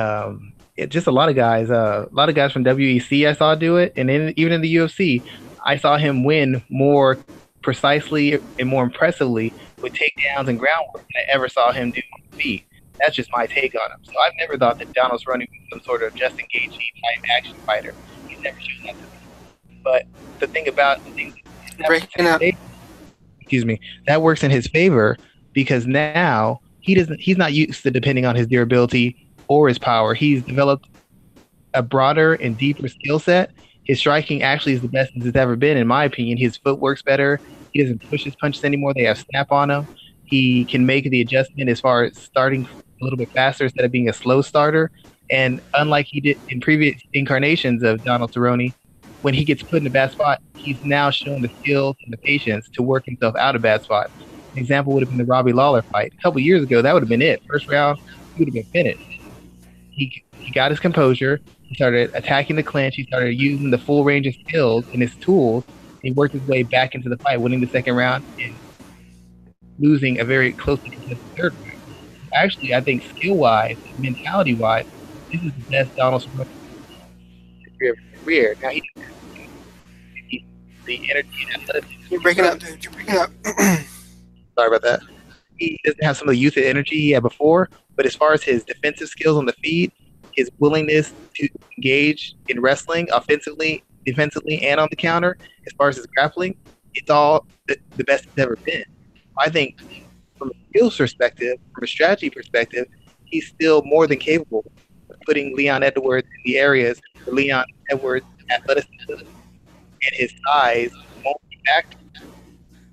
[SPEAKER 2] just a lot of guys from WEC I saw do it. And even in the UFC, I saw him win more precisely and more impressively with takedowns and groundwork than I ever saw him do on the feet. That's just my take on him. So I've never thought that Donald Cerrone was some sort of just engage type action fighter. He's never shown that to me. But the thing that works in his favor, because now he's not used to depending on his durability or his power. He's developed a broader and deeper skill set. His striking actually is the best it's ever been, in my opinion. His footwork's better. He doesn't push his punches anymore. They have snap on him. He can make the adjustment as far as starting a little bit faster instead of being a slow starter. And unlike he did in previous incarnations of Donald Cerrone, when he gets put in a bad spot, he's now shown the skills and the patience to work himself out of bad spots. An example would have been the Robbie Lawler fight. A couple years ago, that would have been it. First round, he would have been finished. He got his composure. He started attacking the clinch. He started using the full range of skills and his tools. He worked his way back into the fight, winning the second round and losing a very closely contested third round. Actually, I think skill-wise, mentality-wise, this is the best Donald Cerrone career. Now the energy and athleticism.
[SPEAKER 1] You're breaking up, dude. You're breaking up.
[SPEAKER 2] Sorry about that. He doesn't have some of the youth and energy he had before, but as far as his defensive skills on the feet, his willingness to engage in wrestling offensively, defensively, and on the counter, as far as his grappling, it's all the best it's ever been. I think from a skills perspective, from a strategy perspective, he's still more than capable of putting Leon Edwards in the areas where Leon Edwards' athleticism and his size won't be factors.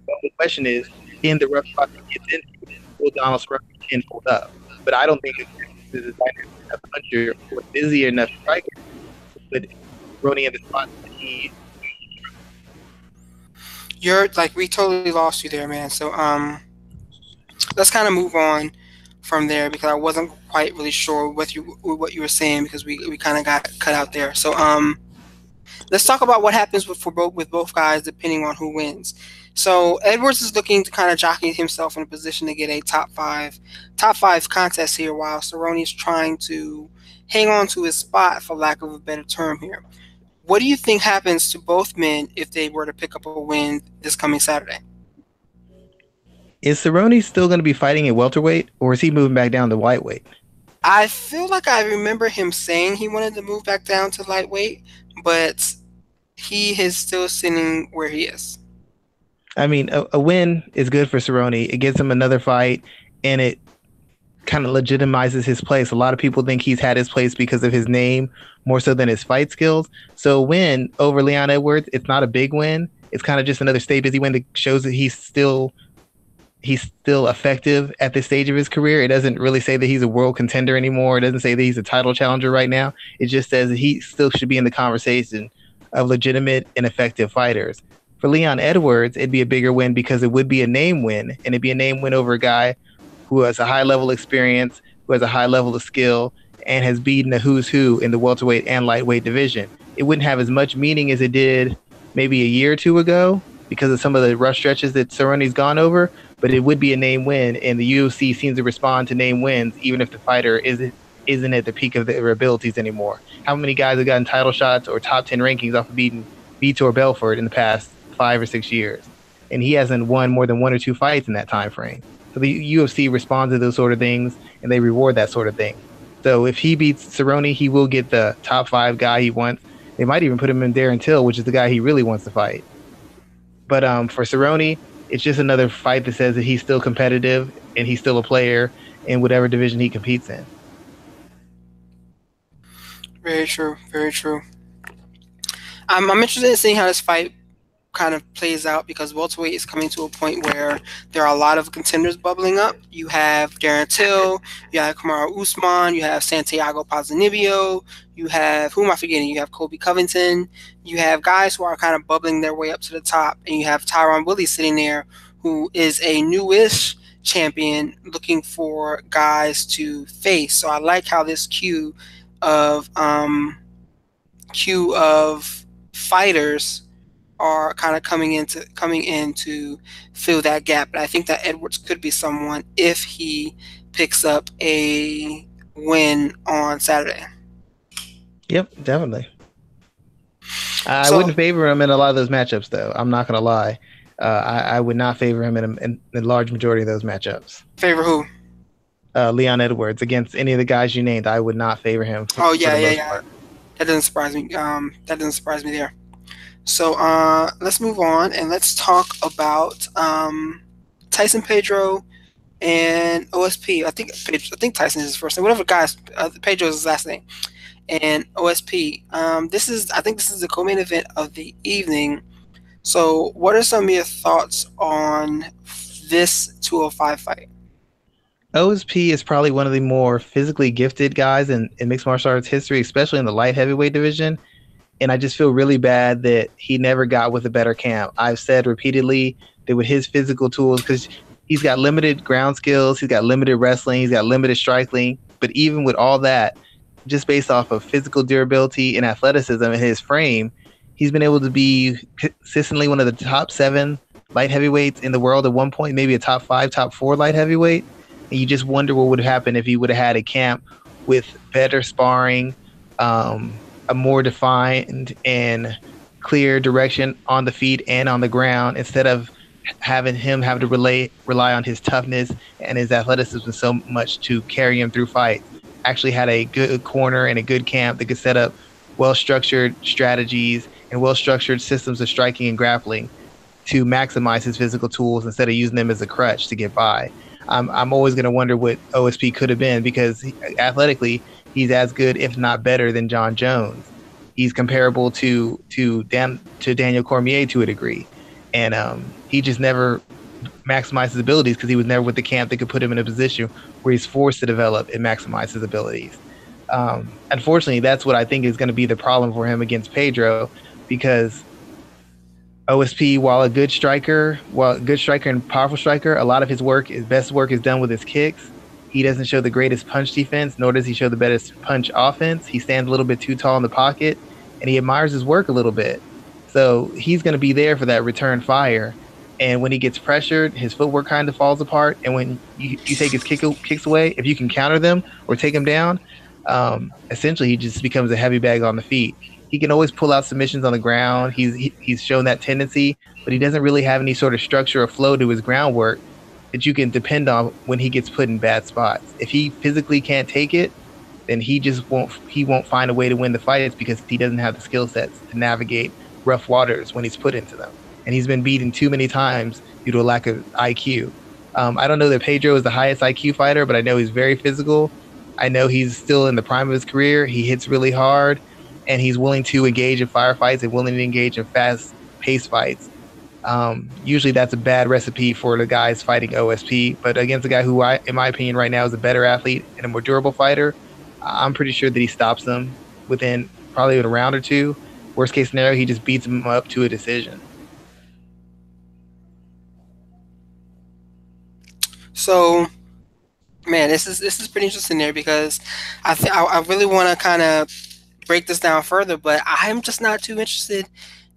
[SPEAKER 2] But the question is, in the rough spot he gets into, will Donald Cerrone hold up? But I don't think it's a dynamic enough puncher or busy enough striker to put Cerrone in the spot that he.
[SPEAKER 1] You're like, we totally lost you there, man. So let's kind of move on from there, because I wasn't quite really sure what you were saying, because we kind of got cut out there. So let's talk about what happens with both guys depending on who wins. So Edwards is looking to kind of jockey himself in a position to get a top five contest here, while Cerrone's trying to hang on to his spot, for lack of a better term here. What do you think happens to both men if they were to pick up a win this coming Saturday?
[SPEAKER 2] Is Cerrone still going to be fighting at welterweight, or is he moving back down to lightweight?
[SPEAKER 1] I feel like I remember him saying he wanted to move back down to lightweight, but he is still sitting where he is.
[SPEAKER 2] I mean, a win is good for Cerrone. It gives him another fight, and it kind of legitimizes his place. A lot of people think he's had his place because of his name more so than his fight skills. So a win over Leon Edwards, it's not a big win. It's kind of just another stay busy win that shows that he's still effective at this stage of his career. It doesn't really say that he's a world contender anymore. It doesn't say that he's a title challenger right now. It just says that he still should be in the conversation of legitimate and effective fighters. For Leon Edwards, it'd be a bigger win because it would be a name win, and it'd be a name win over a guy who has a high level experience, who has a high level of skill, and has beaten a who's who in the welterweight and lightweight division. It wouldn't have as much meaning as it did maybe a year or two ago because of some of the rough stretches that Cerrone's gone over, but it would be a name win, and the UFC seems to respond to name wins even if the fighter isn't at the peak of their abilities anymore. How many guys have gotten title shots or top 10 rankings off of beating Vitor Belfort in the past 5 or 6 years? And he hasn't won more than one or two fights in that time frame. So the UFC responds to those sort of things, and they reward that sort of thing. So if he beats Cerrone, he will get the top 5 guy he wants. They might even put him in Darren Till, which is the guy he really wants to fight. But for Cerrone, it's just another fight that says that he's still competitive and he's still a player in whatever division he competes in.
[SPEAKER 1] Very true. Very true. I'm interested in seeing how this fight kind of plays out, because welterweight is coming to a point where there are a lot of contenders bubbling up. You have Darren Till, you have Kamaru Usman, you have Santiago Ponzinibbio, you have, who am I forgetting? You have Colby Covington. You have guys who are kind of bubbling their way up to the top, and you have Tyron Woodley sitting there, who is a newish champion looking for guys to face. So I like how this queue of fighters are kind of coming in to fill that gap. But I think that Edwards could be someone if he picks up a win on Saturday.
[SPEAKER 2] Yep, definitely. I
[SPEAKER 1] So,
[SPEAKER 2] wouldn't favor him in a lot of those matchups, though. I'm not going to lie. I would not favor him in the large majority of those matchups.
[SPEAKER 1] favor who?
[SPEAKER 2] Leon Edwards against any of the guys you named, I would not favor him
[SPEAKER 1] Oh,
[SPEAKER 2] for
[SPEAKER 1] yeah,
[SPEAKER 2] the
[SPEAKER 1] yeah,
[SPEAKER 2] most
[SPEAKER 1] yeah.
[SPEAKER 2] part.
[SPEAKER 1] That doesn't surprise me. That doesn't surprise me there. So let's move on and let's talk about Tyson Pedro and OSP. I think Tyson is his first name. Whatever, guys. Pedro is his last name. And OSP. I think this is the co-main event of the evening. So, what are some of your thoughts on this 205 fight?
[SPEAKER 2] OSP is probably one of the more physically gifted guys in mixed martial arts history, especially in the light heavyweight division. And I just feel really bad that he never got with a better camp. I've said repeatedly that with his physical tools, because he's got limited ground skills, he's got limited wrestling, he's got limited striking, but even with all that, just based off of physical durability and athleticism in his frame, he's been able to be consistently one of the top 7 light heavyweights in the world at one point, maybe a top 5, top 4 light heavyweight. And you just wonder what would happen if he would have had a camp with better sparring, a more defined and clear direction on the feet and on the ground, instead of having him have to rely on his toughness and his athleticism so much to carry him through fights. Actually had a good corner and a good camp that could set up well-structured strategies and well-structured systems of striking and grappling to maximize his physical tools instead of using them as a crutch to get by. I'm always going to wonder what OSP could have been, because athletically, he's as good, if not better, than John Jones. He's comparable to Daniel Cormier to a degree. And he just never maximized his abilities because he was never with the camp that could put him in a position where he's forced to develop and maximize his abilities. Unfortunately, that's what I think is going to be the problem for him against Pedro, because OSP, while a good striker and powerful striker, a lot of his best work is done with his kicks. He doesn't show the greatest punch defense, nor does he show the best punch offense. He stands a little bit too tall in the pocket, and he admires his work a little bit. So he's going to be there for that return fire. And when he gets pressured, his footwork kind of falls apart. And when you take his kicks away, if you can counter them or take him down, essentially he just becomes a heavy bag on the feet. He can always pull out submissions on the ground. He's shown that tendency, but he doesn't really have any sort of structure or flow to his groundwork that you can depend on when he gets put in bad spots. If he physically can't take it, then he won't find a way to win the fights because he doesn't have the skill sets to navigate rough waters when he's put into them. And he's been beaten too many times due to a lack of IQ. I don't know that Pedro is the highest IQ fighter, but I know he's very physical. I know he's still in the prime of his career. He hits really hard, and he's willing to engage in firefights and willing to engage in fast pace fights. Usually that's a bad recipe for the guys fighting OSP, but against a guy who, in my opinion, right now is a better athlete and a more durable fighter, I'm pretty sure that he stops them within probably a round or two. Worst case scenario, he just beats him up to a decision.
[SPEAKER 1] So, man, this is pretty interesting there because I really want to kind of break this down further, but I'm just not too interested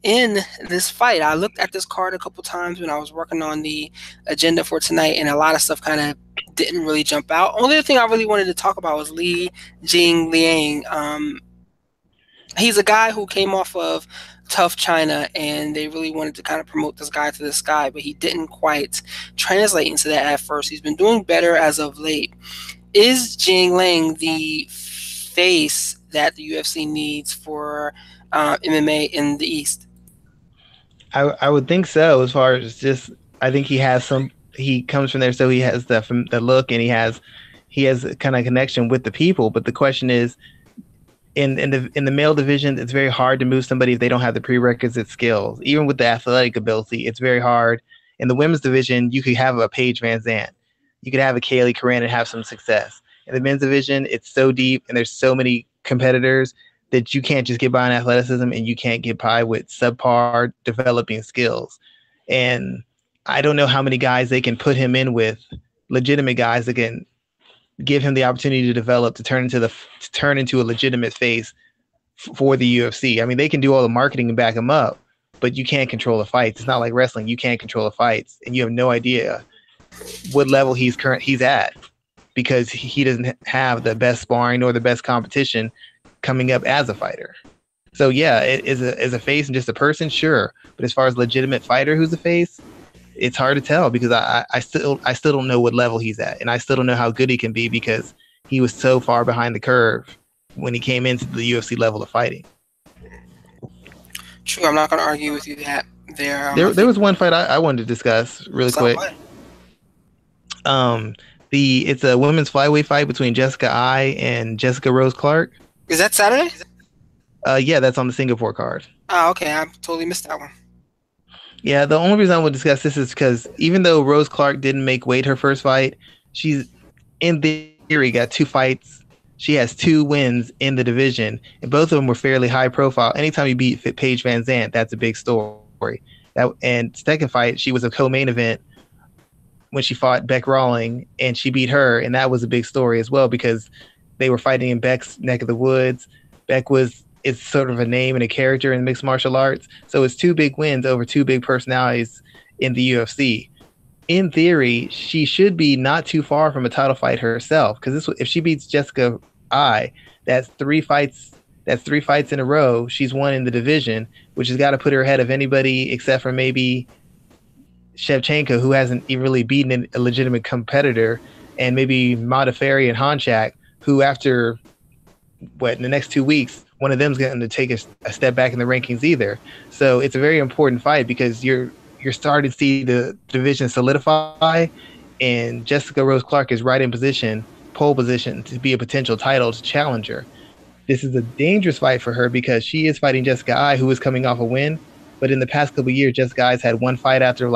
[SPEAKER 1] in this fight. I looked at this card a couple times when I was working on the agenda for tonight, and a lot of stuff kind of didn't really jump out. Only thing I really wanted to talk about was Li Jing Liang. He's a guy who came off of Tough China, and they really wanted to kind of promote this guy to the sky, but he didn't quite translate into that at first. He's been doing better as of late. Is Jing Liang the face that the UFC needs for MMA in the East?
[SPEAKER 2] I would think so. As far as just, I think he has some. He comes from there, so he has the look, and he has a kind of connection with the people. But the question is, in the male division, it's very hard to move somebody if they don't have the prerequisite skills. Even with the athletic ability, it's very hard. In the women's division, you could have a Paige Van Zandt, you could have a Kaylee Coran and have some success. In the men's division, it's so deep and there's so many competitors that you can't just get by on athleticism and you can't get by with subpar developing skills. And I don't know how many guys they can put him in with, legitimate guys that can give him the opportunity to develop to turn into a legitimate face for the UFC. I mean, they can do all the marketing and back him up, but you can't control the fights. It's not like wrestling. You can't control the fights, and you have no idea what level he's at because he doesn't have the best sparring nor the best competition coming up as a fighter. So yeah, it is as a face and just a person, sure. But as far as legitimate fighter who's a face, it's hard to tell because I still don't know what level he's at, and I still don't know how good he can be because he was so far behind the curve when he came into the UFC level of fighting.
[SPEAKER 1] True, I'm not going to argue with you that there.
[SPEAKER 2] There was one fight I wanted to discuss really quick. It's a women's flyweight fight between Jessica Ai and Jessica Rose Clark.
[SPEAKER 1] Is that Saturday?
[SPEAKER 2] Yeah, that's on the Singapore card.
[SPEAKER 1] Oh, okay. I totally missed that one.
[SPEAKER 2] Yeah, the only reason I would discuss this is because even though Rose Clark didn't make weight her first fight, she's in theory got 2 fights. She has 2 wins in the division, and both of them were fairly high profile. Anytime you beat Paige Van Zandt, that's a big story. And second fight, she was a co-main event when she fought Beck Rawling, and she beat her, and that was a big story as well because they were fighting in Beck's neck of the woods. Beck is sort of a name and a character in mixed martial arts, so it's 2 big wins over 2 big personalities in the UFC. In theory, she should be not too far from a title fight herself because if she beats Jessica Ai, that's 3 fights. That's 3 fights in a row she's won in the division, which has got to put her ahead of anybody except for maybe Shevchenko, who hasn't even really beaten a legitimate competitor, and maybe Modafferi and Honchak, who after in the next 2 weeks, one of them's going to take a step back in the rankings either. So it's a very important fight because you're starting to see the division solidify, and Jessica Rose Clark is right in pole position to be a potential title challenger. This is a dangerous fight for her because she is fighting Jessica Ai, who is coming off a win. But in the past couple of years, Jessica Ai's had 1 fight after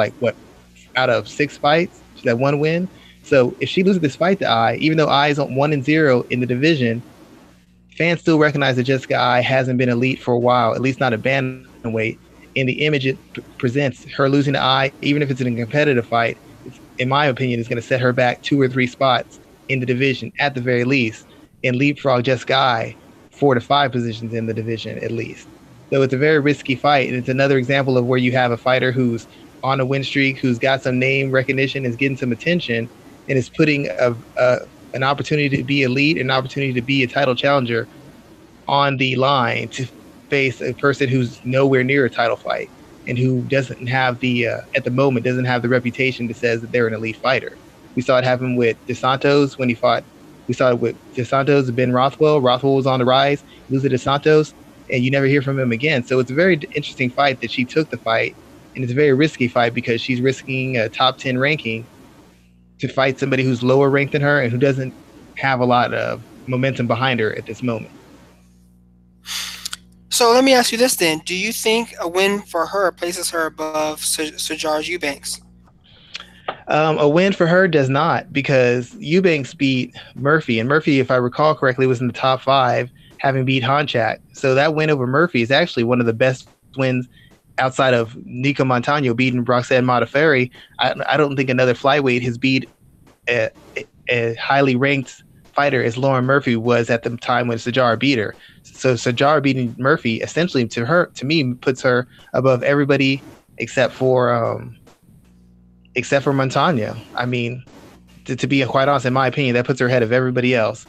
[SPEAKER 2] out of 6 fights, she's had 1 win. So if she loses this fight to Ai, even though Ai is on 1-0 in the division, fans still recognize that Jessica Ai hasn't been elite for a while, at least not at bantamweight. And the image it presents, her losing to Ai, even if it's in a competitive fight, in my opinion, is going to set her back 2 or 3 spots in the division at the very least, and leapfrog Jessica Ai 4 to 5 positions in the division at least. So it's a very risky fight, and it's another example of where you have a fighter who's on a win streak, who's got some name recognition, is getting some attention, and is putting an opportunity to be elite, an opportunity to be a title challenger on the line to face a person who's nowhere near a title fight and who doesn't have at the moment, doesn't have the reputation that says that they're an elite fighter. We saw it happen with DeSantos when he fought. We saw it with DeSantos and Ben Rothwell. Rothwell was on the rise, losing to DeSantos, and you never hear from him again. So it's a very interesting fight that she took the fight, and it's a very risky fight because she's risking a top 10 ranking to fight somebody who's lower ranked than her and who doesn't have a lot of momentum behind her at this moment.
[SPEAKER 1] So let me ask you this then. Do you think a win for her places her above Sijara Eubanks?
[SPEAKER 2] A win for her does not, because Eubanks beat Murphy, and Murphy, if I recall correctly, was in the top 5, having beat Honchak. So that win over Murphy is actually one of the best wins outside of Nico Montano beating Roxanne Modafferi. I don't think another flyweight has beat a highly ranked fighter as Lauren Murphy was at the time when Sijara beat her. So Sijara beating Murphy essentially to me puts her above everybody except for Montano. I mean, to be quite honest, in my opinion, that puts her ahead of everybody else.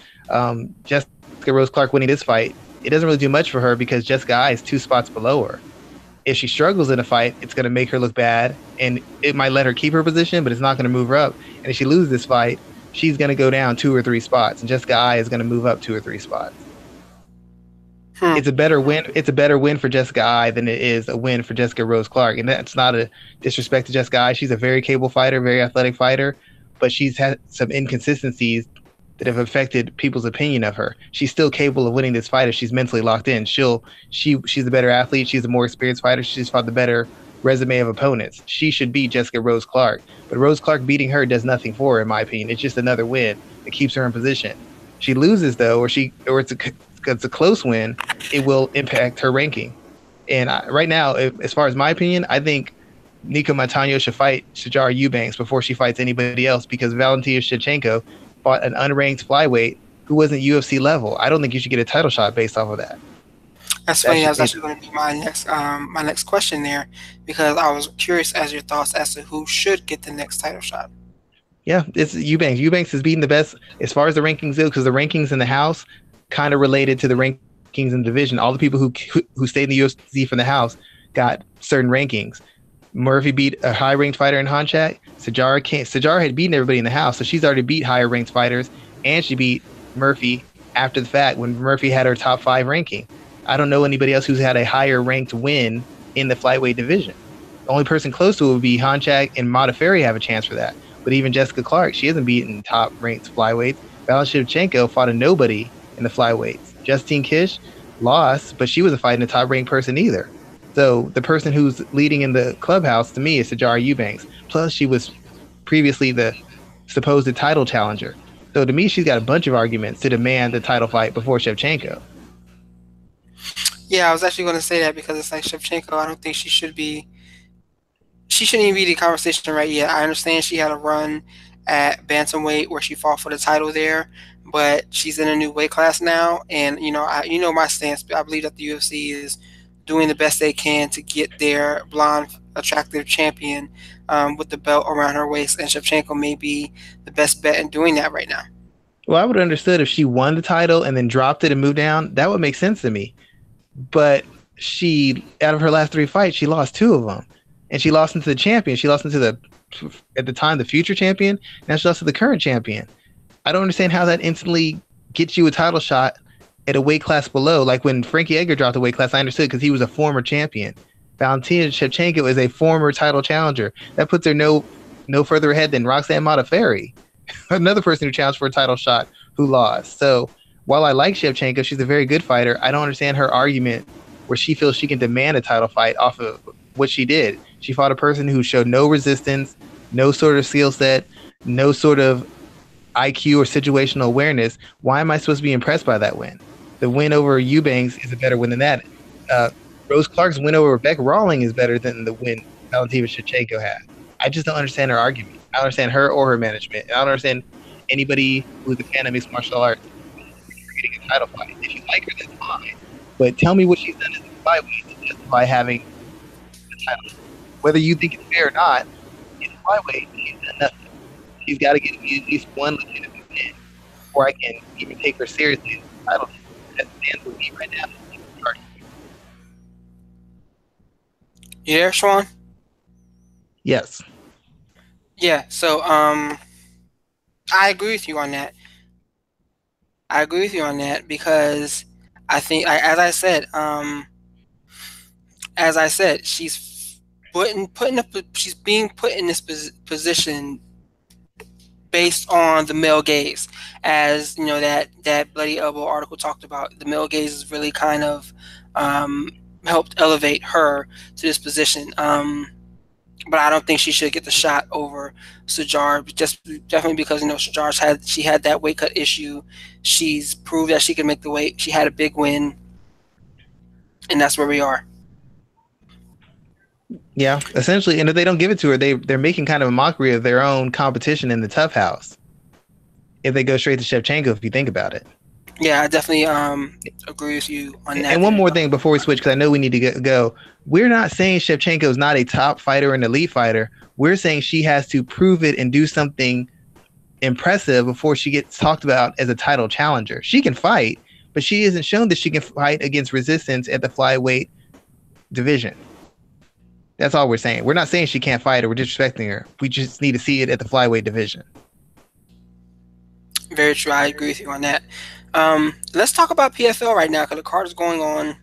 [SPEAKER 2] Jessica Rose Clark winning this fight, it doesn't really do much for her because Jessica Eye is 2 spots below her. If she struggles in a fight, it's going to make her look bad, and it might let her keep her position, but it's not going to move her up. And if she loses this fight, she's going to go down 2 or 3 spots, and Jessica Eye is going to move up 2 or 3 spots. It's a better win. It's a better win for Jessica Eye than it is a win for Jessica Rose Clark, and that's not a disrespect to Jessica Eye. She's a very capable fighter, very athletic fighher, but she's had some inconsistencies that have affected people's opinion of her. She's still capable of winning this fight if she's mentally locked in. She's a better athlete. She's a more experienced fighter. She's fought the better resume of opponents. She should beat Jessica Rose Clark, but Rose Clark beating her does nothing for her, in my opinion. It's just another win that keeps her in position. She loses though, or it's a close win, it will impact her ranking. And right now, as far as my opinion, I think Nico Montano should fight Sijara Eubanks before she fights anybody else, because Valentina Shevchenko fought an unranked flyweight who wasn't UFC level. I don't think you should get a title shot based off of that.
[SPEAKER 1] That's funny. That was actually going to be my next question there, because I was curious as your thoughts as to who should get the next title shot.
[SPEAKER 2] Yeah, it's Eubanks. Eubanks is beating the best as far as the rankings go, because the rankings in the house kind of related to the rankings in the division. All the people who stayed in the UFC from the house got certain rankings. Murphy beat a high-ranked fighter in Honchak. Sijara had beaten everybody in the house, so she's already beat higher-ranked fighters, and she beat Murphy after the fact when Murphy had her top 5 ranking. I don't know anybody else who's had a higher-ranked win in the flyweight division. The only person close to it would be Honchak, and Modafferi have a chance for that. But even Jessica Clark, she hasn't beaten top-ranked flyweights. Valentina Shevchenko fought a nobody in the flyweights. Justine Kish lost, but she wasn't fighting a top-ranked person either. So the person who's leading in the clubhouse to me is Sijara Eubanks. Plus, she was previously the supposed title challenger. So to me, she's got a bunch of arguments to demand the title fight before Shevchenko.
[SPEAKER 1] Yeah, I was actually going to say that, because it's like Shevchenko, I don't think she shouldn't even be the conversation right yet. I understand she had a run at bantamweight where she fought for the title there, but she's in a new weight class now, and my stance. I believe that the UFC is doing the best they can to get their blonde, attractive champion with the belt around her waist, and Shevchenko may be the best bet in doing that right now.
[SPEAKER 2] Well, I would have understood if she won the title and then dropped it and moved down. That would make sense to me. But out of her last 3 fights, she lost 2 of them. And she lost into the champion. She lost into at the time, the future champion. Now she lost to the current champion. I don't understand how that instantly gets you a title shot at a weight class below. Like when Frankie Edgar dropped a weight class, I understood because he was a former champion. Valentina Shevchenko is a former title challenger. That puts her no further ahead than Roxanne Modafferi, another person who challenged for a title shot who lost. So while I like Shevchenko, she's a very good fighter. I don't understand her argument where she feels she can demand a title fight off of what she did. She fought a person who showed no resistance, no sort of skill set, no sort of IQ or situational awareness. Why am I supposed to be impressed by that win? The win over Eubanks is a better win than that. Rose Clark's win over Rebecca Rawling is better than the win Valentina Shevchenko had. I just don't understand her argument. I don't understand her or her management. I don't understand anybody who's a fan of mixed martial arts getting a title fight. If you like her, that's fine. But tell me what she's done as a flyweight to justify having the title. Whether you think it's fair or not, in flyweight, she's done nothing. She's got to get me at least one legitimate win before I can even take her seriously as a title. That stands with me right now.
[SPEAKER 1] You there, Schwan?
[SPEAKER 2] Yes.
[SPEAKER 1] Yeah. So I agree with you on that. I agree with you on that because I think, as I said, she's being put in this position based on the male gaze, as you know that Bloody Elbow article talked about. The male gaze has really kind of helped elevate her to this position. But I don't think she should get the shot over Sajar, just definitely because she had that weight cut issue. She's proved that she can make the weight. She had a big win, and that's where we are.
[SPEAKER 2] Yeah, essentially, and if they don't give it to her, they're making kind of a mockery of their own competition in the Tough House. If they go straight to Shevchenko, if you think about it.
[SPEAKER 1] Yeah, I definitely agree with you on that.
[SPEAKER 2] And one more thing before we switch, because I know we need to go. We're not saying Shevchenko is not a top fighter or an elite fighter. We're saying she has to prove it and do something impressive before she gets talked about as a title challenger. She can fight, but she isn't shown that she can fight against resistance at the flyweight division. That's all we're saying. We're not saying she can't fight or we're disrespecting her. We just need to see it at the flyweight division.
[SPEAKER 1] Very true. I agree with you on that. Let's talk about PFL right now because the card is going on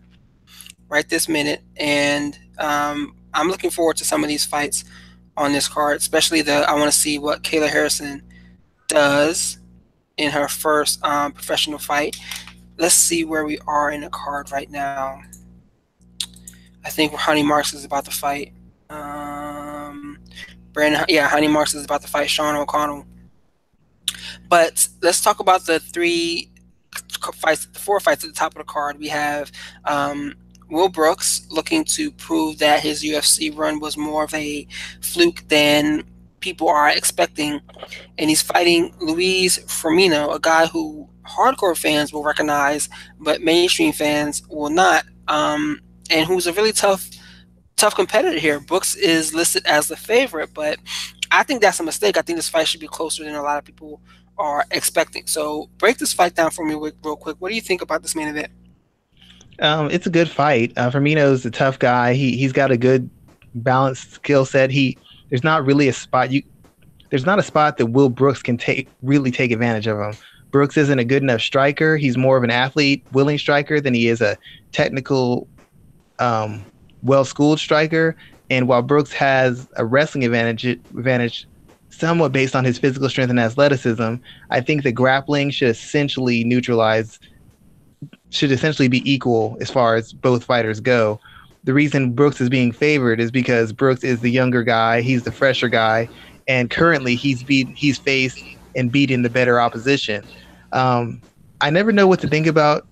[SPEAKER 1] right this minute, and I'm looking forward to some of these fights on this card, especially I want to see what Kayla Harrison does in her first professional fight. Let's see where we are in the card right now. I think Honey Marks is about to fight. Honey Marks is about to fight Sean O'Connell. But let's talk about the four fights at the top of the card. We have Will Brooks looking to prove that his UFC run was more of a fluke than people are expecting. And he's fighting Luis Firmino, a guy who hardcore fans will recognize, but mainstream fans will not. And who's a really tough competitor here. Brooks is listed as the favorite, but I think that's a mistake. I think this fight should be closer than a lot of people are expecting. So break this fight down for me real quick. What do you think about this main event?
[SPEAKER 2] It's a good fight. Firmino's a tough guy. He's got a good balanced skill set. There's not really a spot there's not a spot that Will Brooks can really take advantage of him. Brooks isn't a good enough striker. He's more of an athlete, willing striker than he is a technical, well-schooled striker. And while Brooks has a wrestling advantage somewhat based on his physical strength and athleticism, I think the grappling should essentially be equal as far as both fighters go. The reason Brooks is being favored is because Brooks is the younger guy, he's the fresher guy, and currently he's faced and beaten the better opposition. I never know what to think about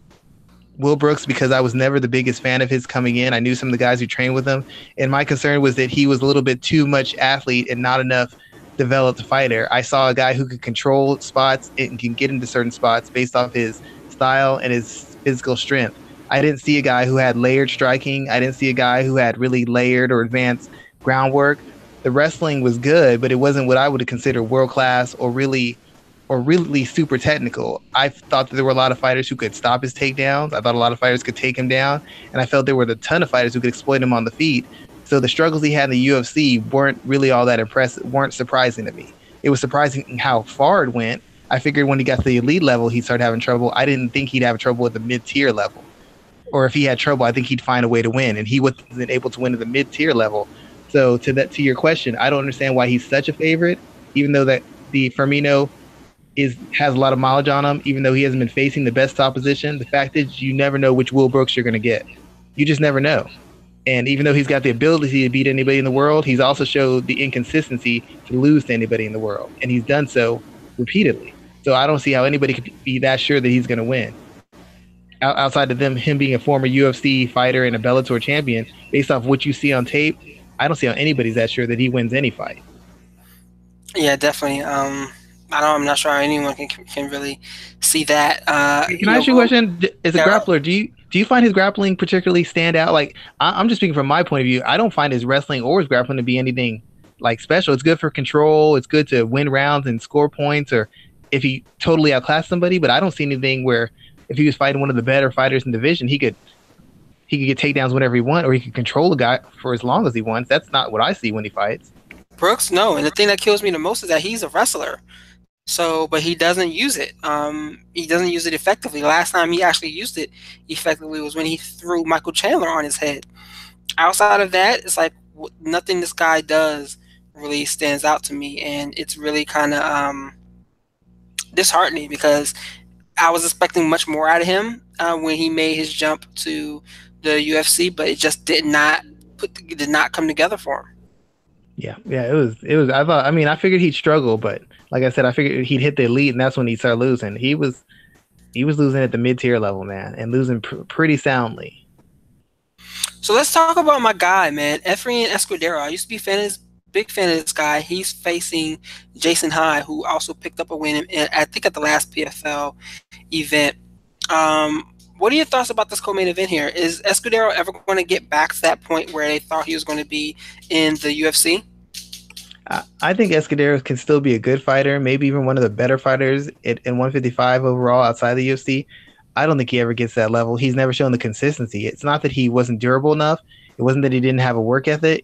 [SPEAKER 2] Will Brooks because I was never the biggest fan of his coming in. I knew some of the guys who trained with him, and my concern was that he was a little bit too much athlete and not enough developed fighter. I saw a guy who could control spots and can get into certain spots based off his style and his physical strength. I didn't see a guy who had layered striking. I didn't see a guy who had really layered or advanced groundwork. The wrestling was good, but it wasn't what I would consider world class or really super technical. I thought that there were a lot of fighters who could stop his takedowns. I thought a lot of fighters could take him down, and I felt there were a ton of fighters who could exploit him on the feet. So the struggles he had in the UFC weren't really all that impressive, weren't surprising to me. It was surprising how far it went. I figured when he got to the elite level, he'd start having trouble. I didn't think he'd have trouble at the mid-tier level. Or if he had trouble, I think he'd find a way to win, and he wasn't able to win at the mid-tier level. So to your question, I don't understand why he's such a favorite, even though that the Firmino has a lot of mileage on him, even though he hasn't been facing the best opposition. The fact is you never know which Will Brooks you're going to get. You just never know. And even though he's got the ability to beat anybody in the world, he's also showed the inconsistency to lose to anybody in the world. And he's done so repeatedly. So I don't see how anybody could be that sure that he's going to win. Outside of him being a former UFC fighter and a Bellator champion, based off what you see on tape, I don't see how anybody's that sure that he wins any fight.
[SPEAKER 1] Yeah, definitely. I'm not sure how anyone can really see that.
[SPEAKER 2] Can I ask you a question? As a grappler, do do you find his grappling particularly stand out? Like, I'm just speaking from my point of view. I don't find his wrestling or his grappling to be anything like special. It's good for control. It's good to win rounds and score points, or if he totally outclassed somebody. But I don't see anything where if he was fighting one of the better fighters in the division, he could get takedowns whenever he wants, or he could control the guy for as long as he wants. That's not what I see when he fights.
[SPEAKER 1] Brooks, no. And the thing that kills me the most is that he's a wrestler. So, but he doesn't use it. He doesn't use it effectively. Last time he actually used it effectively was when he threw Michael Chandler on his head. Outside of that, it's like nothing this guy does really stands out to me, and it's really kind of disheartening because I was expecting much more out of him when he made his jump to the UFC, but it just did not come together for him.
[SPEAKER 2] Yeah, it was. I thought. I mean, I figured he'd struggle, but like I said, I figured he'd hit the elite, and that's when he'd start losing. He was losing at the mid tier level, man, and losing pretty soundly.
[SPEAKER 1] So let's talk about my guy, man, Efrain Escudero. I used to be big fan of this guy. He's facing Jason High, who also picked up a win, I think, at the last PFL event. What are your thoughts about this co-main event here? Is Escudero ever going to get back to that point where they thought he was going to be in the UFC?
[SPEAKER 2] I think Escudero can still be a good fighter, maybe even one of the better fighters in 155 overall outside the UFC. I don't think he ever gets that level. He's never shown the consistency. It's not that he wasn't durable enough. It wasn't that he didn't have a work ethic.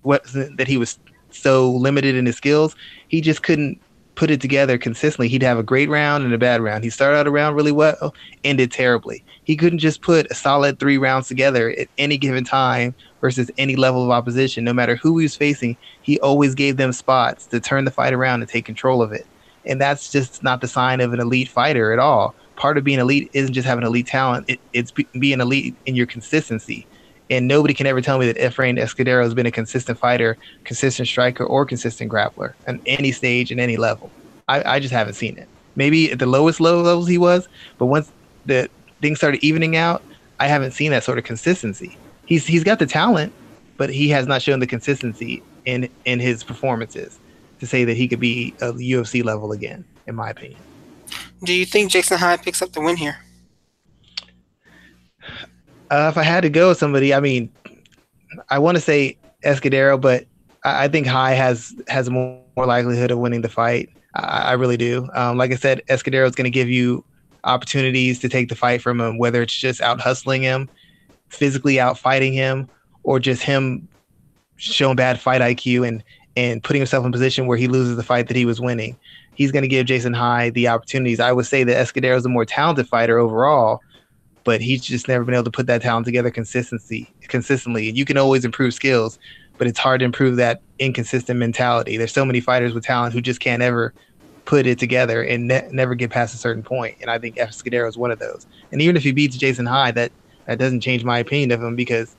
[SPEAKER 2] Wasn't that he was so limited in his skills. He just couldn't put it together consistently. He'd have a great round and a bad round. He started out a round really well, ended terribly. He couldn't just put a solid 3 rounds together at any given time versus any level of opposition. No matter who he was facing, he always gave them spots to turn the fight around and take control of it. And that's just not the sign of an elite fighter at all. Part of being elite isn't just having elite talent. It's being elite in your consistency. And nobody can ever tell me that Efrain Escudero has been a consistent fighter, consistent striker, or consistent grappler on any stage and any level. I just haven't seen it. Maybe at the lowest low levels he was, but once the things started evening out, I haven't seen that sort of consistency. He's got the talent, but he has not shown the consistency in his performances to say that he could be a UFC level again, in my opinion.
[SPEAKER 1] Do you think Jason High picks up the win here?
[SPEAKER 2] If I had to go with somebody, I mean, I want to say Escudero, but I think High has more likelihood of winning the fight. I really do. Like I said, Escudero is going to give you opportunities to take the fight from him, whether it's just out hustling him, physically out fighting him, or just him showing bad fight IQ and putting himself in a position where he loses the fight that he was winning. He's going to give Jason High the opportunities. I would say that Escudero is a more talented fighter overall, but he's just never been able to put that talent together consistently. And you can always improve skills, but it's hard to improve that inconsistent mentality. There's so many fighters with talent who just can't ever put it together and never get past a certain point. And I think Escudero is one of those. And even if he beats Jason High, that doesn't change my opinion of him, because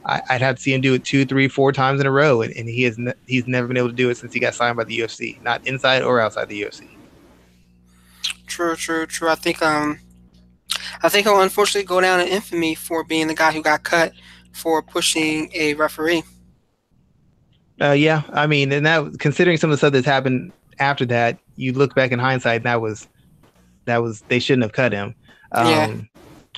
[SPEAKER 2] I'd have to see him do it 2, 3, 4 times in a row, and he's never been able to do it since he got signed by the UFC, not inside or outside the UFC.
[SPEAKER 1] True. I think he'll unfortunately go down in infamy for being the guy who got cut for pushing a referee.
[SPEAKER 2] Yeah, I mean, and that, considering some of the stuff that's happened after that, you look back in hindsight, and that was they shouldn't have cut him.
[SPEAKER 1] Yeah.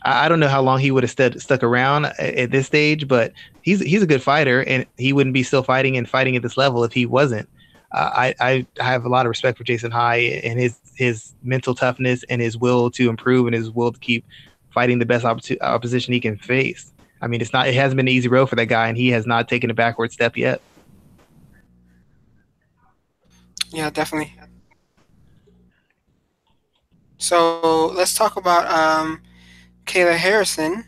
[SPEAKER 2] I don't know how long he would have stuck around at this stage, but he's a good fighter, and he wouldn't be still fighting at this level if he wasn't. I have a lot of respect for Jason High and his mental toughness and his will to improve and his will to keep fighting the best opposition he can face. I mean, it hasn't been an easy road for that guy, and he has not taken a backward step yet.
[SPEAKER 1] Yeah, definitely. So let's talk about Kayla Harrison,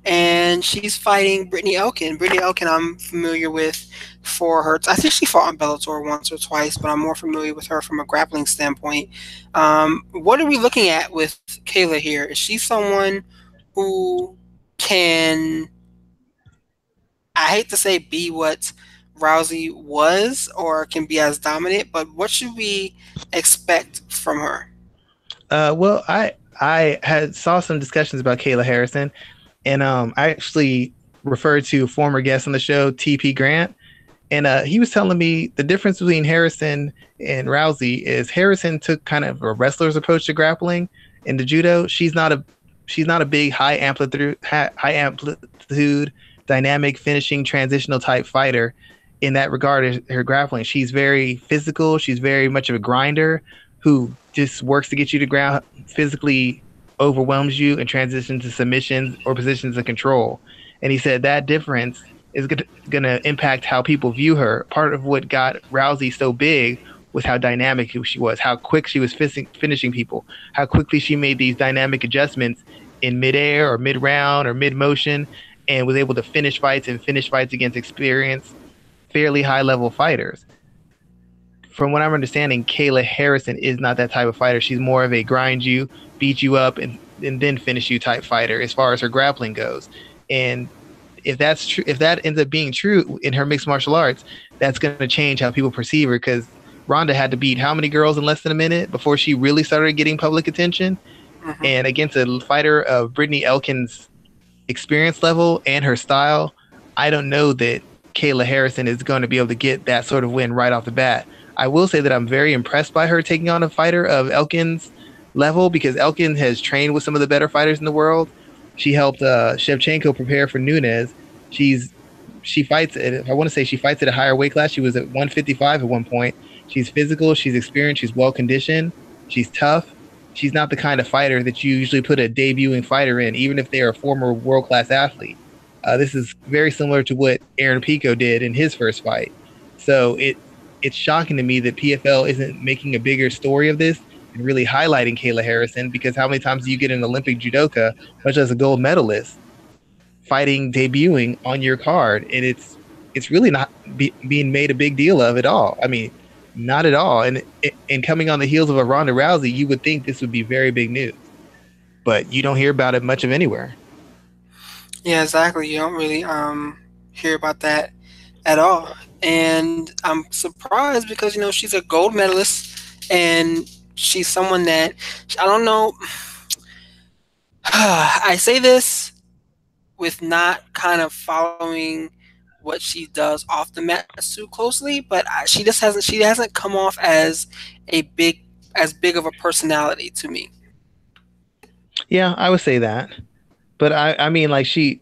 [SPEAKER 1] and she's fighting Brittany Elkin. Brittany Elkin, I'm familiar with for her. I think she fought on Bellator once or twice, but I'm more familiar with her from a grappling standpoint. What are we looking at with Kayla here? Is she someone who can, I hate to say, be what Rousey was, or can be as dominant, but what should we expect from her?
[SPEAKER 2] Well, I had saw some discussions about Kayla Harrison, and I actually referred to a former guest on the show, TP Grant, and he was telling me the difference between Harrison and Rousey is Harrison took kind of a wrestler's approach to grappling. In the judo, she's not she's not a big high amplitude dynamic finishing transitional type fighter in that regard is her grappling. She's very physical. She's very much of a grinder who just works to get you to ground, physically overwhelms you and transitions to submissions or positions of control. And he said that difference is going to impact how people view her. Part of what got Rousey so big was how dynamic she was, how quick she was finishing people, how quickly she made these dynamic adjustments in midair or mid round or mid motion and was able to finish fights against experienced, fairly high level fighters. From what I'm understanding, Kayla Harrison is not that type of fighter. She's more of a grind you, beat you up, and then finish you type fighter as far as her grappling goes. And if that's true, if that ends up being true in her mixed martial arts, that's going to change how people perceive her because Ronda had to beat how many girls in less than a minute before she really started getting public attention?
[SPEAKER 1] Hmm.
[SPEAKER 2] And against a fighter of Brittany Elkins' experience level and her style, I don't know that Kayla Harrison is going to be able to get that sort of win right off the bat. I will say that I'm very impressed by her taking on a fighter of Elkins' level because Elkin has trained with some of the better fighters in the world. She helped Shevchenko prepare for Nunes. She's she fights at I want to say she fights at a higher weight class. She was at 155 at one point. She's physical, she's experienced, she's well conditioned, she's tough. She's not the kind of fighter that you usually put a debuting fighter in, even if they're a former world class athlete. This is very similar to what Aaron Pico did in his first fight. So it's shocking to me that PFL isn't making a bigger story of this and really highlighting Kayla Harrison because how many times do you get an Olympic judoka, much as a gold medalist, fighting debuting on your card, and it's really not being made a big deal of at all. I mean, not at all. And coming on the heels of a Ronda Rousey, you would think this would be very big news, but you don't hear about it much of anywhere.
[SPEAKER 1] Yeah, exactly. You don't really hear about that at all. And I'm surprised because she's a gold medalist and she's someone that I don't know. I say this with not kind of following what she does off the mat too closely, but she hasn't come off as a big of a personality to me.
[SPEAKER 2] Yeah, I would say that. But I mean, like she's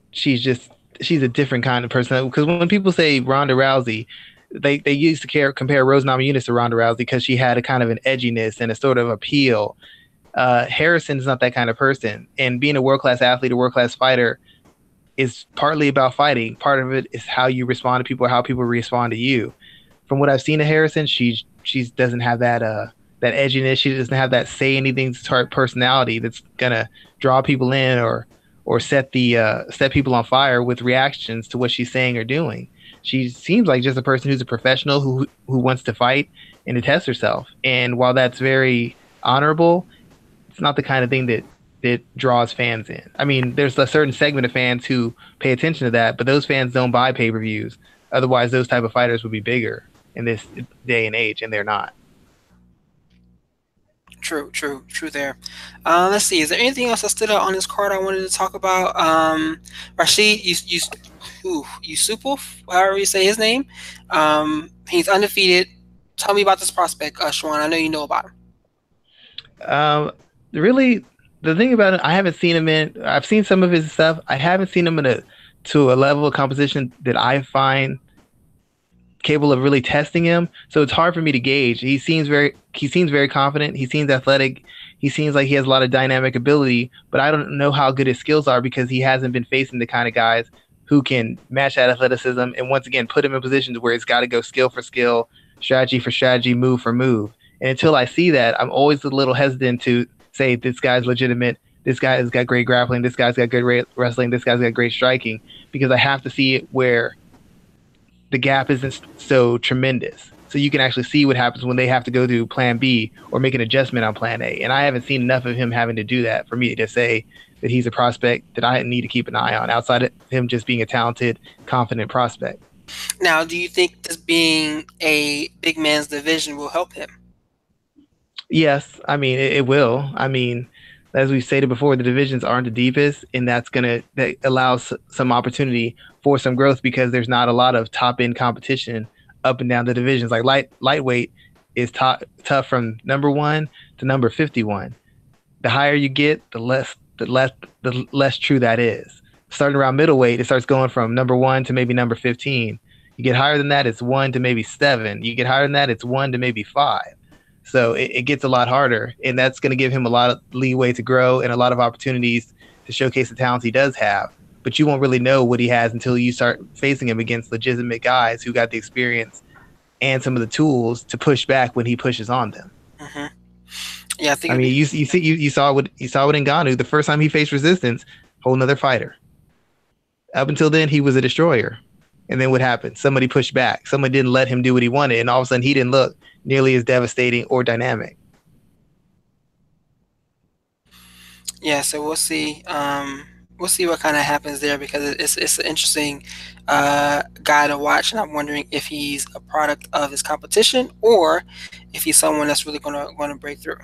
[SPEAKER 2] a different kind of person because when people say Ronda Rousey, they used to compare Rose Namajunas to Ronda Rousey because she had a kind of an edginess and a sort of appeal. Harrison's not that kind of person, and being a world class athlete, a world class fighter, is partly about fighting. Part of it is how you respond to people, how people respond to you. From what I've seen of Harrison, she doesn't have that edginess. She doesn't have that say anything type personality that's gonna draw people in or set people on fire with reactions to what she's saying or doing. She seems like just a person who's a professional who wants to fight and to test herself. And while that's very honorable, it's not the kind of thing that draws fans in. I mean, there's a certain segment of fans who pay attention to that, but those fans don't buy pay-per-views. Otherwise, those type of fighters would be bigger in this day and age, and they're not.
[SPEAKER 1] True, true, true. There. Let's see. Is there anything else that stood out on this card I wanted to talk about? Rashid Yusupov, however you say his name. He's undefeated. Tell me about this prospect, Schwan. I know you know about him.
[SPEAKER 2] Really, the thing about it, I haven't seen him in. I've seen some of his stuff. I haven't seen him in a to a level of composition that I find capable of really testing him. So it's hard for me to gauge. He seems very confident. He seems athletic. He seems like he has a lot of dynamic ability, but I don't know how good his skills are because he hasn't been facing the kind of guys who can match that athleticism and once again put him in positions where it's got to go skill for skill, strategy for strategy, move for move. And until I see that, I'm always a little hesitant to say this guy's legitimate. This guy has got great grappling. This guy's got good wrestling. This guy's got great striking because I have to see it where the gap isn't so tremendous. So you can actually see what happens when they have to go to plan B or make an adjustment on plan A. And I haven't seen enough of him having to do that for me to say that he's a prospect that I need to keep an eye on outside of him just being a talented, confident prospect.
[SPEAKER 1] Now, do you think this being a big man's division will help him?
[SPEAKER 2] Yes, I mean it will. I mean, as we stated before, the divisions aren't the deepest, and that allows some opportunity for some growth because there's not a lot of top end competition up and down the divisions. Like lightweight is tough from number 1 to number 51. The higher you get, the less the less true that is. Starting around middleweight, it starts going from number 1 to maybe number 15. You get higher than that, it's 1 to maybe 7. You get higher than that, it's 1 to maybe 5. So it gets a lot harder, and that's going to give him a lot of leeway to grow and a lot of opportunities to showcase the talents he does have. But you won't really know what he has until you start facing him against legitimate guys who got the experience and some of the tools to push back when he pushes on them.
[SPEAKER 1] Mm-hmm. Yeah, I think.
[SPEAKER 2] I mean, you saw what Ngannou the first time he faced resistance, whole nother fighter. Up until then, he was a destroyer. And then what happened? Somebody pushed back. Somebody didn't let him do what he wanted, and all of a sudden he didn't look nearly as devastating or dynamic.
[SPEAKER 1] Yeah, so we'll see. We'll see what kind of happens there because it's an interesting guy to watch, and I'm wondering if he's a product of his competition or if he's someone that's really gonna break through.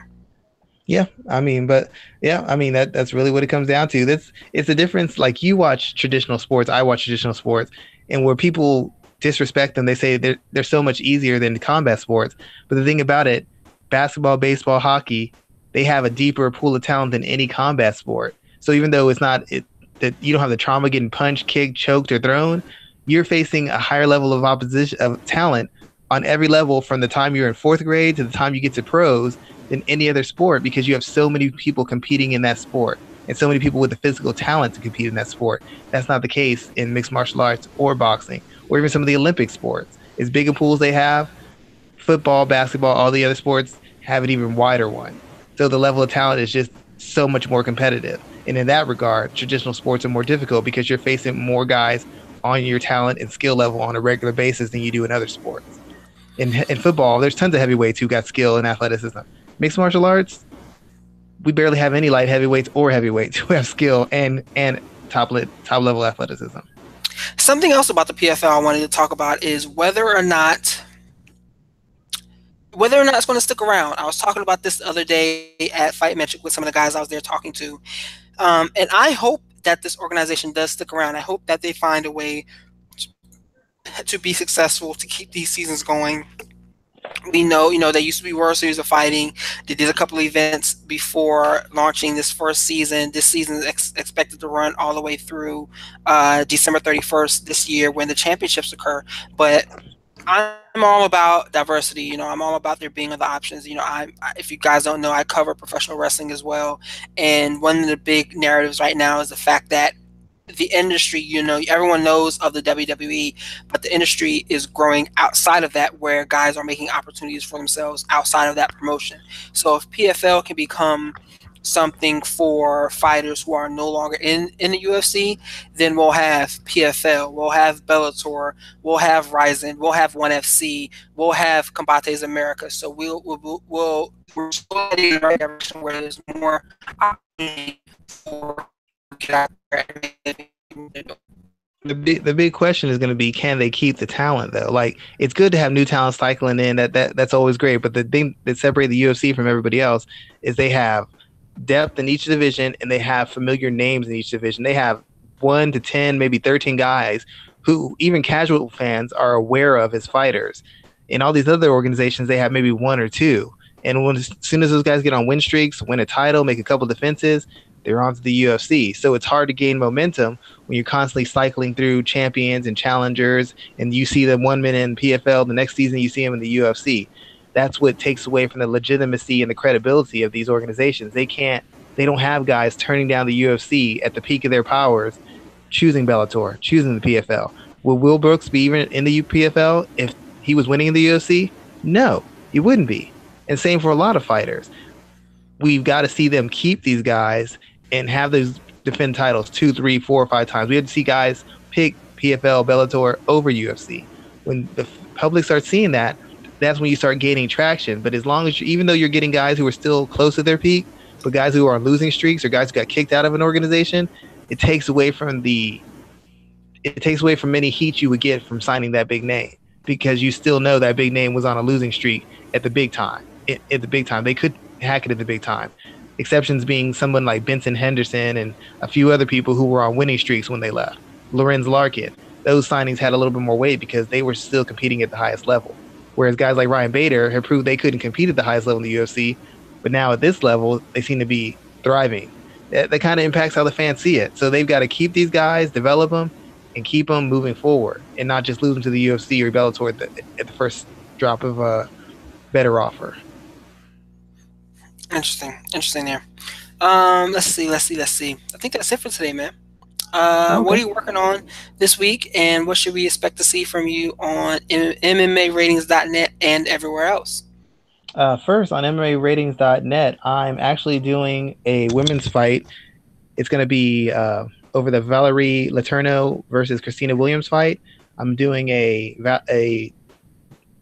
[SPEAKER 2] Yeah, I mean, that's really what it comes down to. It's a difference. Like you watch traditional sports, I watch traditional sports, and where people disrespect them, they say they're so much easier than combat sports. But the thing about it, basketball, baseball, hockey, they have a deeper pool of talent than any combat sport. So even though it's not that you don't have the trauma getting punched, kicked, choked, or thrown, you're facing a higher level of opposition of talent on every level from the time you're in fourth grade to the time you get to pros than any other sport because you have so many people competing in that sport and so many people with the physical talent to compete in that sport. That's not the case in mixed martial arts or boxing or even some of the Olympic sports. As big a pools they have, football, basketball, all the other sports have an even wider one. So the level of talent is just so much more competitive. And in that regard, traditional sports are more difficult because you're facing more guys on your talent and skill level on a regular basis than you do in other sports. In football, there's tons of heavyweights who got skill and athleticism. Mixed martial arts, we barely have any light heavyweights or heavyweights who have skill and top level athleticism.
[SPEAKER 1] Something else about the PFL I wanted to talk about is whether or not it's going to stick around. I was talking about this the other day at Fight Metric with some of the guys I was there talking to, and I hope that this organization does stick around. I hope that they find a way to be successful, to keep these seasons going. We know, they used to be World Series of Fighting. They did a couple of events before launching this first season. This season is expected to run all the way through December 31st this year when the championships occur. But I'm all about diversity. I'm all about there being other options. If you guys don't know, I cover professional wrestling as well. And one of the big narratives right now is the fact that the industry, everyone knows of the WWE, but the industry is growing outside of that, where guys are making opportunities for themselves outside of that promotion. So if PFL can become something for fighters who are no longer in the UFC, then we'll have PFL, we'll have Bellator, we'll have Ryzen, we'll have ONE FC, we'll have Combates America. So we're slowly in the right direction where there's more opportunity for
[SPEAKER 2] the big question is going to be, can they keep the talent though? Like, it's good to have new talent cycling in. That's always great. But the thing that separates the UFC from everybody else is they have depth in each division and they have familiar names in each division. They have 1 to 10, maybe 13 guys who even casual fans are aware of as fighters. In all these other organizations, they have maybe 1 or 2. And as soon as those guys get on win streaks, win a title, make a couple defenses, they're on to the UFC. So it's hard to gain momentum when you're constantly cycling through champions and challengers, and you see them 1 minute in PFL, the next season you see them in the UFC. That's what takes away from the legitimacy and the credibility of these organizations. They don't have guys turning down the UFC at the peak of their powers, choosing Bellator, choosing the PFL. Will Will Brooks be even in the PFL if he was winning in the UFC? No, he wouldn't be. And same for a lot of fighters. We've got to see them keep these guys and have those defend titles 2, 3, 4, or 5 times. We had to see guys pick PFL, Bellator over UFC. When the public starts seeing that, that's when you start gaining traction. But as long as even though you're getting guys who are still close to their peak, but guys who are on losing streaks or guys who got kicked out of an organization, it takes away from any heat you would get from signing that big name, because you still know that big name was on a losing streak at the big time. At the big time, they could hack it at the big time. Exceptions being someone like Benson Henderson and a few other people who were on winning streaks when they left. Lorenz Larkin. Those signings had a little bit more weight because they were still competing at the highest level. Whereas guys like Ryan Bader have proved they couldn't compete at the highest level in the UFC, but now at this level, they seem to be thriving. that kind of impacts how the fans see it. So they've got to keep these guys, develop them, and keep them moving forward, and not just lose them to the UFC or Bellator at the first drop of a better offer.
[SPEAKER 1] Interesting there. Let's see. I think that's it for today, man. What are
[SPEAKER 2] Okay.
[SPEAKER 1] you working on this week, and what should we expect to see from you on MMAratings.net and everywhere else?
[SPEAKER 2] First, on MMAratings.net, I'm actually doing a women's fight. It's going to be over the Valerie Letourneau versus Christina Williams fight. I'm doing a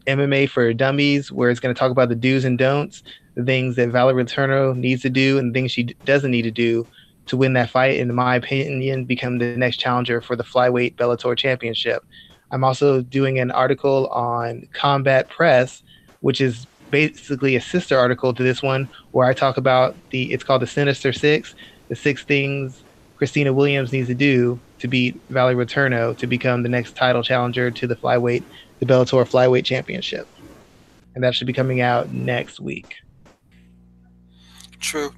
[SPEAKER 2] MMA for dummies where it's going to talk about the do's and don'ts, the things that Valerie Letourneau needs to do, and things she doesn't need to do to win that fight. In my opinion, become the next challenger for the flyweight Bellator championship. I'm also doing an article on Combat Press, which is basically a sister article to this one, where I talk about it's called the Sinister Six, the six things Christina Williams needs to do to beat Valerie Letourneau to become the next title challenger to the Bellator Flyweight Championship. And that should be coming out next week.
[SPEAKER 1] True.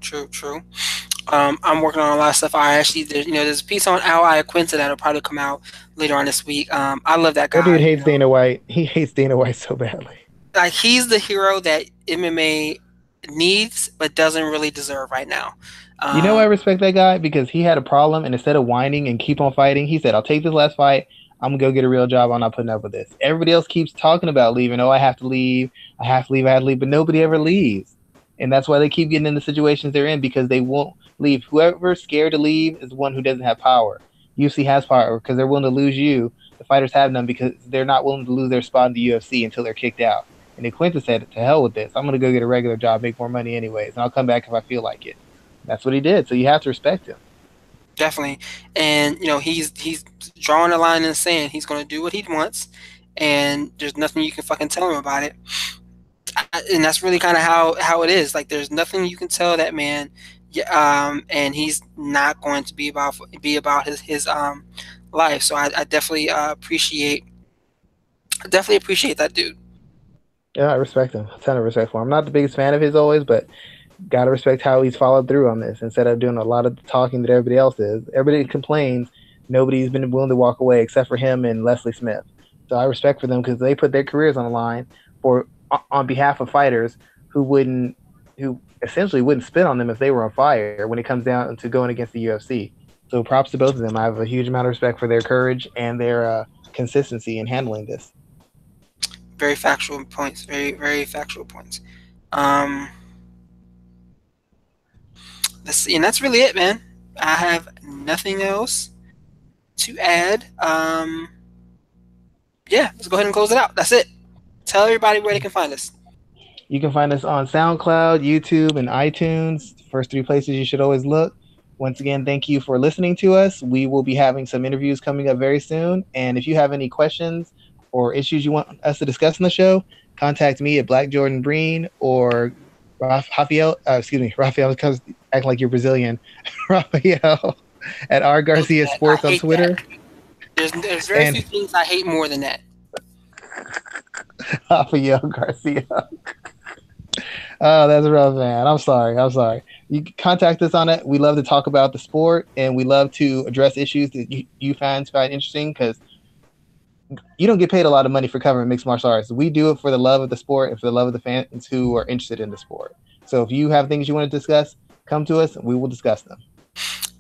[SPEAKER 1] I'm working on a lot of stuff. I actually, there's a piece on Al Iaquinta that'll probably come out later on this week. I love that
[SPEAKER 2] That dude
[SPEAKER 1] guy.
[SPEAKER 2] hates Dana White. He hates Dana White so badly.
[SPEAKER 1] Like he's the hero that MMA needs but doesn't really deserve right now.
[SPEAKER 2] You know, I
[SPEAKER 1] Um,
[SPEAKER 2] respect that guy because he had a problem, and instead of whining and keep on fighting, he said, "I'll take this last fight. I'm gonna go get a real job. I'm not putting up with this." Everybody else keeps talking about leaving. Oh, I have to leave. I have to leave. I have to leave. But nobody ever leaves, and that's why they keep getting in the situations they're in because they won't leave. Whoever's scared to leave is the one who doesn't have power. UFC has power because they're willing to lose you. The fighters have none because they're not willing to lose their spot in the UFC until they're kicked out. And Quinta said, "To hell with this. I'm gonna go get a regular job, make more money anyways, and I'll come back if I feel like it." That's what he did. So you have to respect him.
[SPEAKER 1] Definitely, and he's drawing a line in the sand. He's going to do what he wants, and there's nothing you can fucking tell him about it. And that's really kind of how it is. Like there's nothing you can tell that man, and he's not going to be about his life. So I definitely appreciate that dude.
[SPEAKER 2] Yeah, I respect him. A ton of respect for him. I'm not the biggest fan of his always, but gotta respect how he's followed through on this instead of doing a lot of the talking that everybody else is. Everybody complains. Nobody's been willing to walk away except for him and Leslie Smith. So I respect for them because they put their careers on the line for on behalf of fighters who essentially wouldn't spit on them if they were on fire when it comes down to going against the UFC. So props to both of them. I have a huge amount of respect for their courage and their consistency in handling this.
[SPEAKER 1] Very factual points. Very factual points. Um, let's see, and that's really it, man. I have nothing else to add. Yeah, let's go ahead and close it out. That's it. Tell everybody where they can find us.
[SPEAKER 2] You can find us on SoundCloud, YouTube, and iTunes. First three places you should always look. Once again, thank you for listening to us. We will be having some interviews coming up very soon. And if you have any questions or issues you want us to discuss in the show, contact me at Black Jordan Breen or Rafael, Rafael, because acting like you're Brazilian, Rafael at R Garcia
[SPEAKER 1] I
[SPEAKER 2] Sports on
[SPEAKER 1] hate that.
[SPEAKER 2] Twitter.
[SPEAKER 1] There's very
[SPEAKER 2] And
[SPEAKER 1] few things I hate more than that.
[SPEAKER 2] Rafael Garcia. Oh, that's rough, man. I'm sorry. I'm sorry. You can contact us on it. We love to talk about the sport, and we love to address issues that you fans find interesting because you don't get paid a lot of money for covering mixed martial arts. We do it for the love of the sport and for the love of the fans who are interested in the sport. So if you have things you want to discuss, come to us and we will discuss them.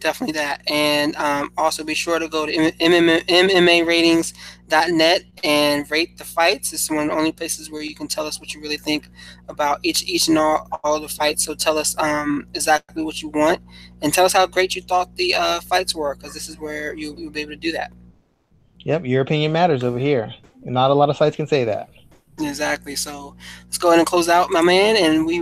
[SPEAKER 1] Definitely that. And also be sure to go to MMAratings.net and rate the fights. It's one of the only places where you can tell us what you really think about each and all the fights. So tell us exactly what you want and tell us how great you thought the fights were, because this is where you'll be able to do that.
[SPEAKER 2] Yep, your opinion matters over here. And not a lot of sites can say that.
[SPEAKER 1] Exactly. So let's go ahead and close out, my man, and we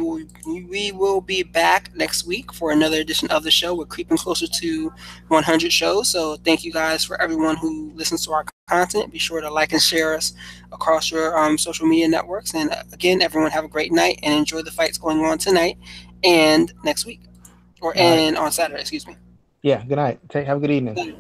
[SPEAKER 1] will be back next week for another edition of the show. We're creeping closer to 100 shows. So thank you guys for everyone who listens to our content. Be sure to like and share us across your social media networks. And again, everyone have a great night and enjoy the fights going on tonight and next week, or
[SPEAKER 2] All right.
[SPEAKER 1] and on Saturday. Excuse me.
[SPEAKER 2] Yeah, good night. Have a good evening.